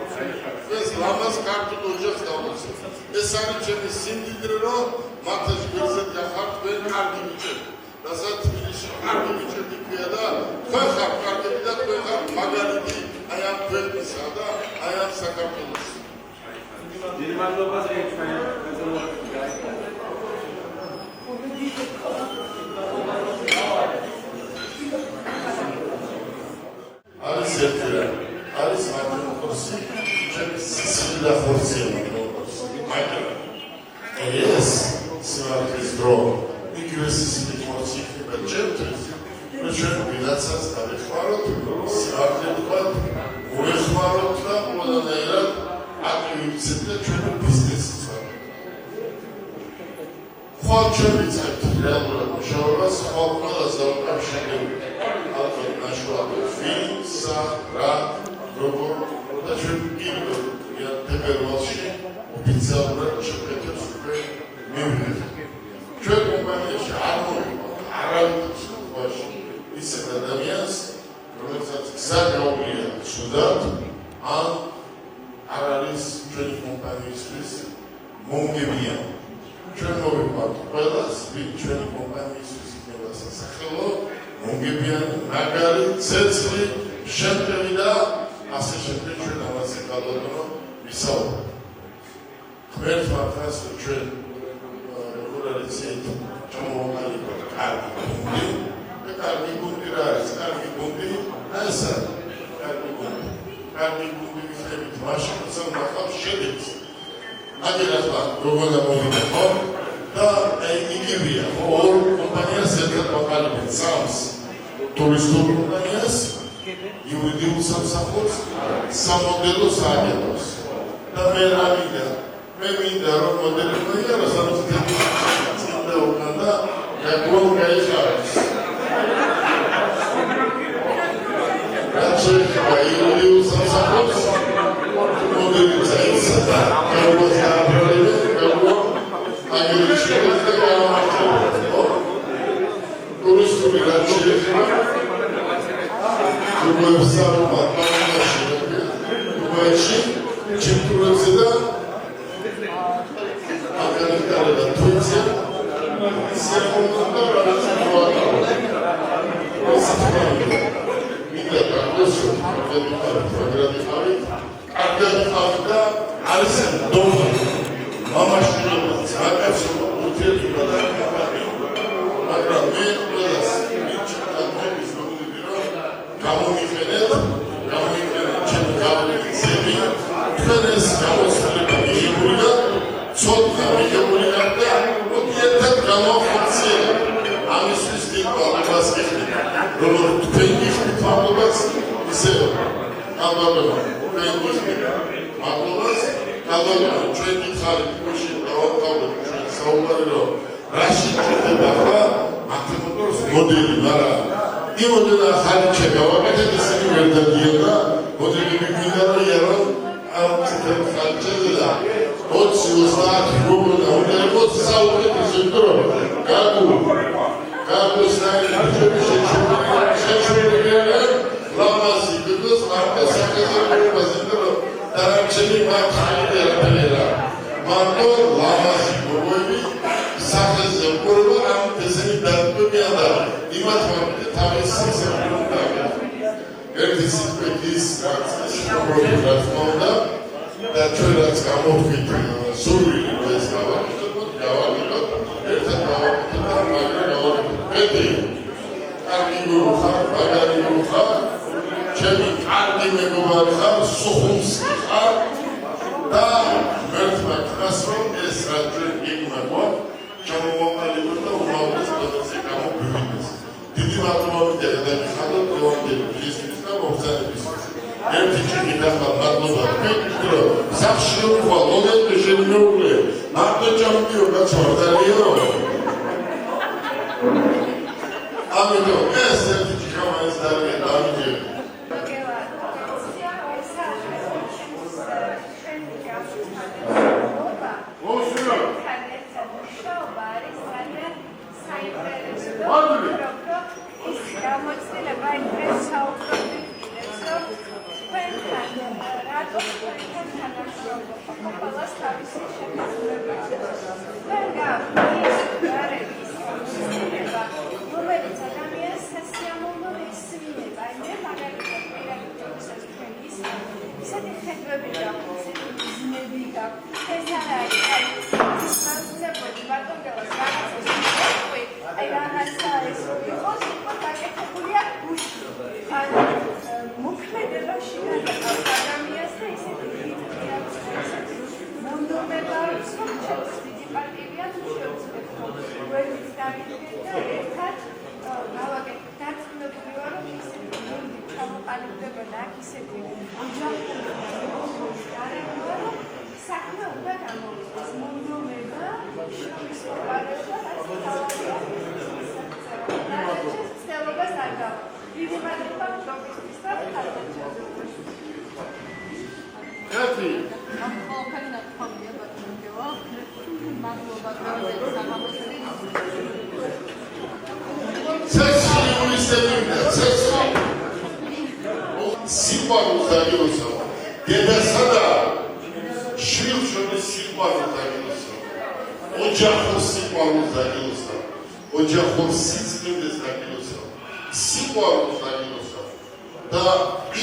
Speaker 1: ეს ლამას ქართულ ოჯახს დაუცავ ეს არის ჩემი სიმდიდრე რომ მათეს გვერდზე გახართ თქვენ კარგი ბიჭები რასაც თბილისში კარგი ბიჭები ქვია და თქვენ ხართ კარგები და თქვენ ხართ მაგალითი აი ამ ქვეყნისა და აი ამ საქართველოს.
Speaker 4: დიდი მადლობა თქვენ
Speaker 1: არის ერთი არის მარტინკოსი ჩემი სიცილი და ხორცია მაგრამ ეს სიმართლის დრო იგივე სიცილი ხორცი იქნება ჩემთვის ჩვენ ვიღაცას დავეხმაროთ სიმართლე ვთქვათ უეხმაროთ და ყველანაირად აკივიცეთ და ჩვენ ბიზნესს ვწავთ ხვალ ჩვენ ვიცავთ რეალურად მუშაობას ხვალ ყველას დავუკავშირებთ ალბათ ნაშრომებს ვინსა რა როგორ და ჩვენ კიდევ თებერვალში ოფიციალურად შეფეთებს უკვე მივიღეთ ჩვენ კომპანიაში არ მოიყვა არავითარ შემთხვევაში ისეთ ადამიანს რომელსაც გზა გაუღია ცუდად ან არ არის ჩვენი კომპანიისთვის მომგებიან ჩვენ მოვიყვანთ ყველას ვინ ჩვენი კომპანიისთვის იქნება სასახელო მომგებიანი მაგარი ცეცხლი შემტევი და ასე შემდეგ ჩვენ ამაზე გადავდო ვისაუბროთ ღმერთმა დღეს ჩვენ როგორ არის ეს ჩამოვალი კარგი გუნდი და კარგი გუნდი რა არის კარგი გუნდი ეს კარგი გუნდი ვიხდებით მაშინ როცა ნახავ შედეგს მაგერად როგორ გამოვიდა ხო და იგივეა ორ კომპანიას ერთად ვაყალიბეთ სამს ტურისტულ კომპანიას იურიდიულ სამსახურს სამოდელო სააგენტოს და მე მინდა რომ მოდელებმა იაროს ამას წინდა უკან და გაგუამ გაიხაროს რაც შეეხება იურიდიულ სამსახურს მოდელი წაიცა და გაგუას დააბრალებს გაგუამ აგერში შეეხება გამართება ტურისტული რაც შეეხება უბრალოდ ბანკში ჩემპიონატზე და აგრეთვე თუცე სერვერდა რაღაც და არის დოქტორ მამაში ზაკაც უთელი და მაგრამ მე ყველას გამომიყენეთ ჩემი გავიქცევი თქვენს გამოსვლები მიღებული და ცოტა მიღებული და მოდი ერთად გამოვხოციეთ ამისთვის დიდმადლობას გიხდით როგორ თქვენ გიხდით მადლობას ისე ალბათ თქვენ გიხდით მადლობას ალბათ ჩვენ გიხარით გუში დავავყავდეთ ჩვენ საუბარი რომ რაში ჭირდება ხა აქტიურობს მოდელი მაგრამ იმოდენა ხარიჩე გავაკეთეთ ისინი ვერ დადიან და მოდელი მინდა რომ იარო ამ ცეთერ ხარიჩეზე და 20-30 რუბლი და უნდა იყოს საუკეთესო დრო გაგუს შეჩვენებია ლამაზი გდოს მარკა საკეთებაზე დრო დარჩენი მართალი არაფერა მარტო ლამაზი გოგოები სახეზე უყურება ამ ესენი დაგბებიან და იმათ ვაკეთე თავის სიძებულება ერთი სიტყვის რაც პროგრამა და ჩვენ რაც გამოვხით სურვილი ეს გავაკეთოთ ერთად გავაკეთოთ და მაგრამ გავაკეთოთ კარგი გურუხა მაგარი გურუხა ჩემი კარგი მეგობარი ხარ სუხუმსკი ხარ და ერთმა თქვას რომ ეს რაც ჩვენ გიგმაგვა ჩამოვაყალიბოთ და უმაღლეს პოზიციაზე გამოვიდეს დიდი მადლობა გადაგიხადოთ გეორგიევის ისმის და მოგზაურობის ერთი ჩიქი და მადლობა თქვენო სახში უყვა მომენტი შემოუღლე მარტო ჩამდიო გაწვარდალიო ამიტომ ეს ერთი ჩიქამაის დარგე დამიჯე
Speaker 8: რომელიც ადამიანს სასიამოვნო ესმინება. აი მე მაგალითად პირადად თქვენის ისეთი ხედვები გაქვს, ისეთი ზმები გაქვს. ეს არ არის აი ის მასწავლებელი ბატონგელას რაღაცას ვიყო, აი რაღაცა ეს იყოს, უფრო გაკეთებულია გუში. ანუ მოქმედებაში გადაყავს ადამიანს და ისეთი მონდომება აქვს, რომ ჩემთვის დიდი პარტიებია თუ შეუძლებს ვერც გამიგეთ და ერთად გავაკეთებ. დარწმუნებული ვარ, რომ ისეთი მონდი ჩამოყალიბდება აქ ისეთი ოჯახური გარემოა, რომ საქმე უნდა გამოვიდეს. მონდომება, შრომის მოყარეობა, ასე თავია. ცდილობას არ გავა. დიდი მადლობა მგლობისთვის და ხალხისთვის.
Speaker 1: კათი სიყვარულს დაგილოსო. დედასა და შვილს შორის სიყვარულს დაგილოსო. ოჯახოს სიყვარულს დაგილოსო. ოჯახოს სიძნელეს დაგილოსო. სიყვარულს დაგილოსო. და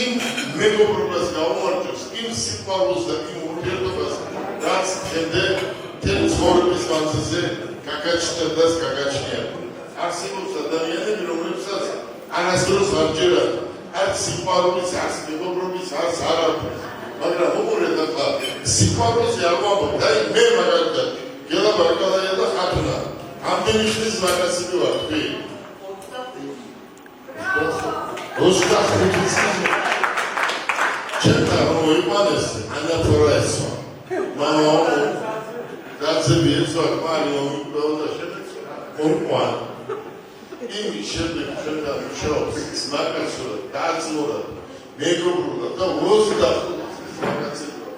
Speaker 1: იმ მეგობრობას გაუმარჯოს, იმ სიყვარულს და იმ ურთიერთობას, რაც დღემდე მთელი ცხოვრების მანძილზე გაგაჩნდას გაგაჩნია. არსებობს ადამიანები, რომლებსაც არასდროს არ ჯერათ არც სიყვარულის, არც მეგობრობის, არც არაფერს. მაგრამ უყურეთ ახლა სიყვარულზე არ ვამბობ, აი მე მაგალითად გელა ბარკალაია და ხათუნა. ამდენი ხნის მაგასები ვარ თქვი. 25 წელი. ჩემთან რომ მოიყვანეს ანაფორა ესვა. მამა დაძები ესვა, მარი მომიყვეო და შემდეგ მომყვან. იმის შემდეგ ჩვენთან მუშაობს მაგასურად, დაძმურად, მეგობრულად და 25 მაგაცებია.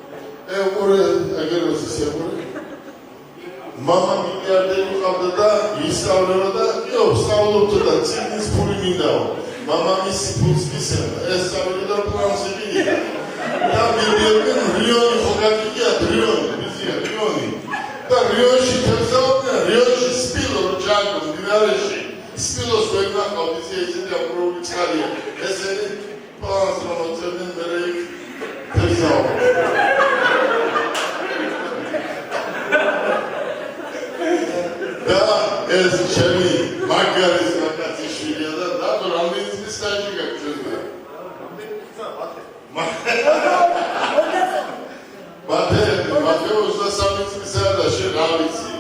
Speaker 1: უყურე აგეროს ისეყურე. მამა მილიარდერი ყავდა და ისწავლება და იო, სწავლობთ და წიგნის ფული მინდაო. მამამისი ფულს მისცემდა, ეს სწავლობდა პლანზე მიდიდა. და მიდიოდნენ რიონი ხო გაგიგია, რიონი. და რიონში თევზაობდნენ, რიონში სპილო ჯაგო, მდინარეში. სპილოს ვეგნახავთ, ისე ისეთი აპროული წყალია. ესენი პლანს რომ მოწევდნენ, მერე იქ თევზაობდნენ. და ეს ჩემი მაგარის მაგაცი შვილია და დადო რამდენი წლის სტაჟი გაქვს ჩვენთან? მათე 23 წლისა და შენ რა ვიცი?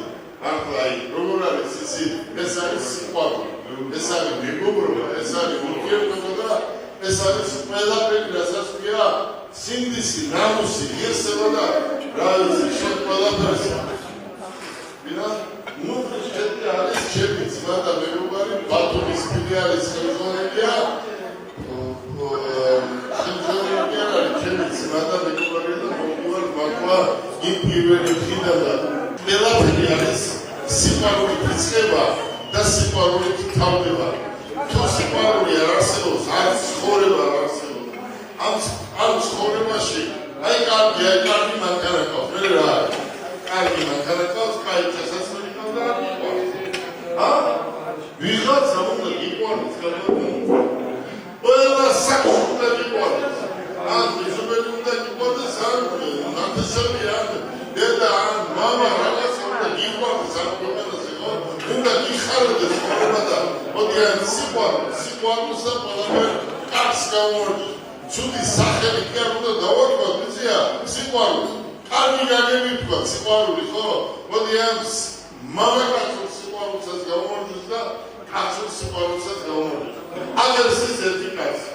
Speaker 1: ახლა აი როგორ არის ისი? ეს არის სიყვარული, ეს არის მეგობრობა, ეს არის ურთიერთობა და ეს არის ყველაფერი, რასაც ქვია სინდისი, ნამუსი, ღირსება და რა ვიცი, შენ ყველაფერს. ვინა ნუ შედი არის ჩემი ძმა და მეგობარი ბათუმის ფილიალის ხელმძღვანელია. ხელმძღვანელია ჩემი ძმა და მეგობარი და მომდივარ ბაქვა იმ პირველი ხიდან და ყველაფერი არის სიყვარული ფიცხება და სიყვარული თავდება. თუ სიყვარული არ არსებობს, არც ცხოვრება არ არსებობს. ამ ცხოვრებაში აი კარგი მანქანა მე რა არის? კარგი მანქანა ყავს, კაი ჩასასვლელი ყავს და არ მიყვარს. ვიღაცა უნდა იყვარდეს განმარტო. ყველა საქმე უნდა იყვარდეს. ზუბელი უნდა იყვარდეს, ნათესები არ დედა ან მამა რაღაც უნდა იყვარდეს ამ ქვეყანაზე, ხო? უნდა იხარდეს ცხოვრება და მოდი ან სიყვარულს და ყველაფერ კარგს გამოვარჯოს. ცუდი სახელი კი არ უნდა დავარქვათ, იცია? სიყვარულს. კარგი გაგები თქვა სიყვარული, ხო? მოდი ამ მამაკაცურ სიყვარულსაც გამოვარჯოს და კაცურ სიყვარულსაც გამოვარჯოს. აგერს ის ერთი კაცი,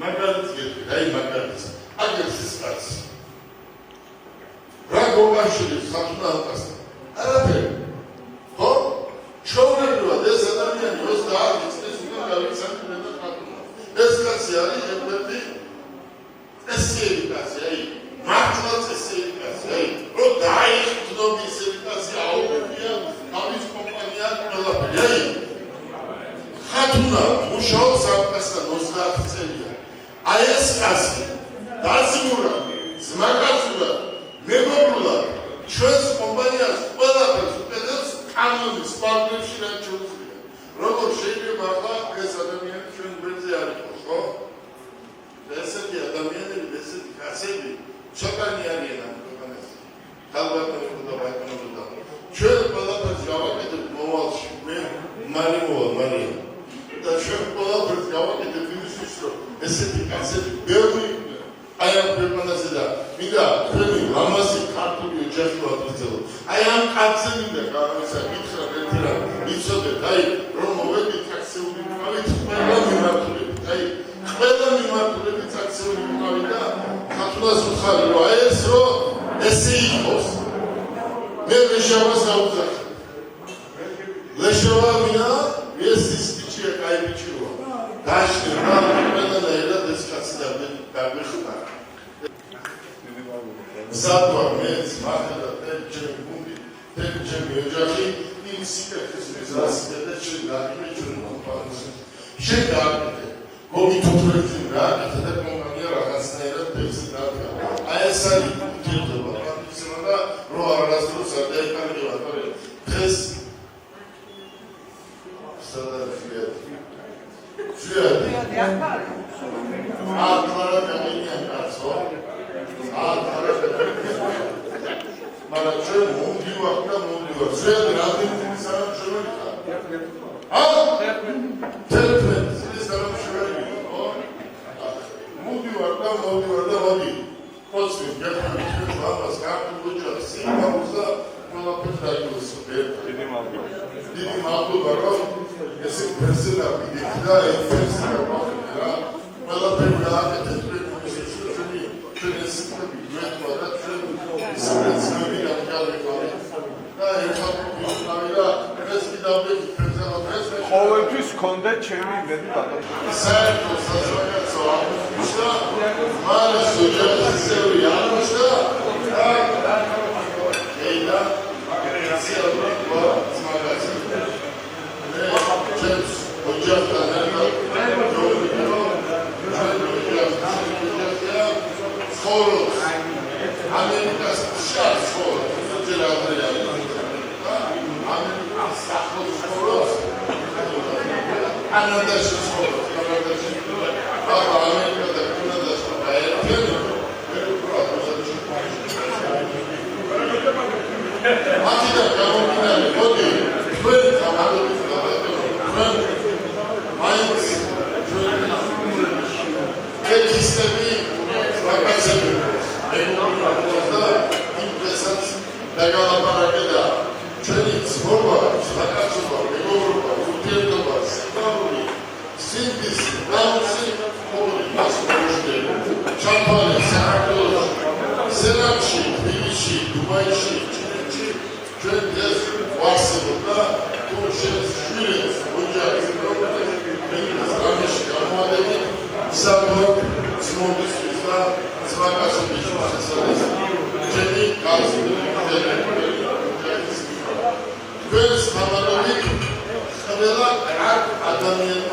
Speaker 1: მაგალითს გეტყვით, აი მაგალითს. აგერს ის კაცი. რა გოგაშვილებს ხათუნა აკასდა? არაფერი. ხო? ჩვეულებრივად ეს ადამიანი 30 წლის უკან გავიცანდნენ და ხათუნა. ეს კაცი არის ერთ-ერთი წესიერი კაცი, აი მართლა წესიერი კაცი, აი რო დაიხდნობ ისეთი კაცი აუგებია თავის კომპანია ყველაფერი, აი ხათუნა მუშაობს ამ კაცთან 30 წელია. აი ეს კაცი დაზმურად, ძმაკაცურად, მეგობრულად ჩვენს კომპანიას ყველაფერს უყედებს კანონის პარლამენტში რაც შეუძლია. როგორ შეიძლება ახლა ეს ადამიანი ჩვენ გვერდზე არ იყოს, ხო? ესეთი ადამიანები, ესეთი კაცები შეტანი არიან ამ ქვეყანაში. თავგადასავალი და ბატონობა. ჩვენ ყველაფერს გავაკეთებთ მოვალში. მე მალე მოვალ. და ჩვენ ყველაფერს გავაკეთებთ იმისთვის, რომ ესეთი კაცები ბევრი აი ამ ქვეყანაზე და მინდა თქვენი ლამაზი ქართული ოჯახი ვაწევთ. აი ამ კაცზე მინდა გამოსა გითხრათ ერთი რამ. იცოდეთ, აი რომ მოვედით აქციული მიყავით ყველა მიმართულებით. აი ყველა მიმართულებით აქციული მიყავით და ქართულას ვუხარი რომ აი ეს რომ ესე იყოს. მე ლეშავას გავუძახე. ლეშავა მინა ეს ის ბიჭია, კაი ბიჭია. დაშли რა ყველა და ეს კაცი დაგვეხმარა. Zadła więc matę na ten dzień mówi, ten dzień odzieży i sikać z zasłedy czy na imię pan się gardnie. Komi to twierdzimy, to taką manierę hasnera decydacja. A ja sali tylko pan pisana roa razrusa deka lewatori. Tres sada fiat. Fiat. A klara kamienia kaco. Mara ჩვენ მომდივარ და მომდივარ. ზედ რამდენი სამ შემოიქა. თერთმეტ წლის გამშველი. მომდივარ და მოდი. ხოცი გეთქვი ჩვენ ბაბას ქართულ ოჯახს სიმბოლიზა ყველაფერს დაიწყო. დიდი მადლობა რომ ესე პრეზიდენტი გიქდა ეს რა. ყველაფერი გააკეთეთ
Speaker 4: ყოველთვის ჰქონდა ჩემი იმედი გადაწყვეტილება.
Speaker 1: საერთო საზოგადოებრივ აღნიშნა მალე სოციალისტური აღნიშნა ეიდა სიალო მაგაზი. ჩემს ოჯახთან ხოროს ამერიკას შარს ხოროს ძერადრეა ამერიკას სახოს ხოროს კანადაში ხოროს აბა ამერიკა და კანადაში გაერთიანდა აკიდა გამომდინარე მოდი თქვენ გამარჯვებით თქვენ მაინც ეკისტები ვაკაცები ეკონომიკა ინვესტიცია დაგალაპარაკე და ჩვენი ცხოვრება საკაცოა მეგობრობა ურთიერთობა სიყვარული სინდისი გამოსი ყოველი მასშტაბში ჩამფალი საქართველოში სერაფში თბილისში დუბაიში ჩინეთში ჩვენ ეს ვარსებობდა თუ შეშვილებს ოჯახის პრობლემებს ამაში გამოადებით საბოლოო სმოდის და ზვაგაშობის შესაძლებლად ჩემი First, Hamanovic, Hamela, Adamian,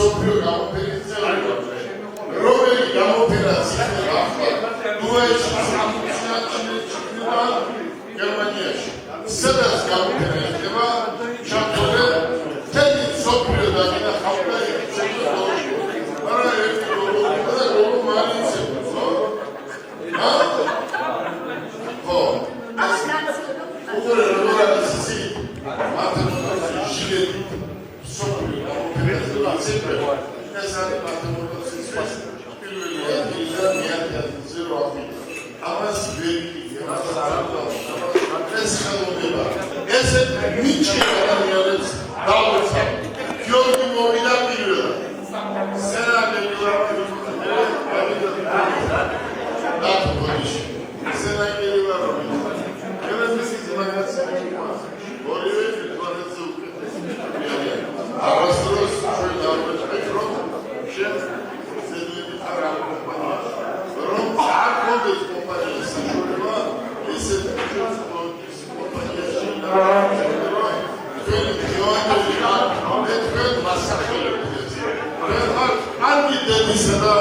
Speaker 1: სოფიო გამოფენის წევრი რომელი გამოფენაც იქნება დუაიში სამწუხაროა გერმანიაში სადაც გამოფენა იქნება ჩართული თემი სოფიო და გინა ხალხი არა ერთი როგორ მაინც Ora allora si matematica gigante sopra la sempre esatto matematica si spazio per il zero a fine amas veri esse nici analiz davsa Giorgi Movida biliyor Sena biliyor Datu konuş Sena geliyor Arastos şöyle davranış bekliyorum. Şef, senin bir kompanya. Rom saat kondes kompanyası şöyle var. Ese kompanya şimdi. Böyle bir yolda bir masaklı. Ben hangi dediyse de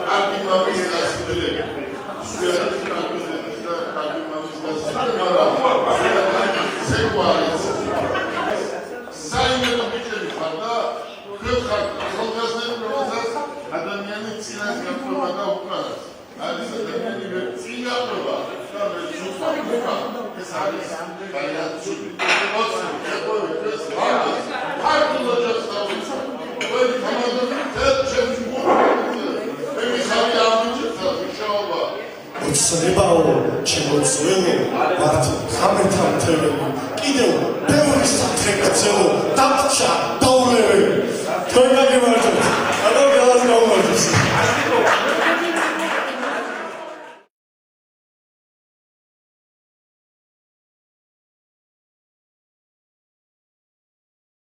Speaker 1: hangi mavizası bile. Sayın Müdürlükler'de 40 akılgazların olacağız. Adamların silah yapmada okumanız. Hadise demeni bir silah yapma. Tabii çok farklı. Mesela bayan şu olsun. Yapabiliriz. Farklı olacak savunma. Böyle tamamen tek çevrim bu. Ve misal yardımcı inşallah.
Speaker 7: უცნებაო ჩემო ძველი მათ ხამეთან თელები კიდევ ბევრი საფრთხე გაწევო დამჭა დაულევი თქვენ გაგებარ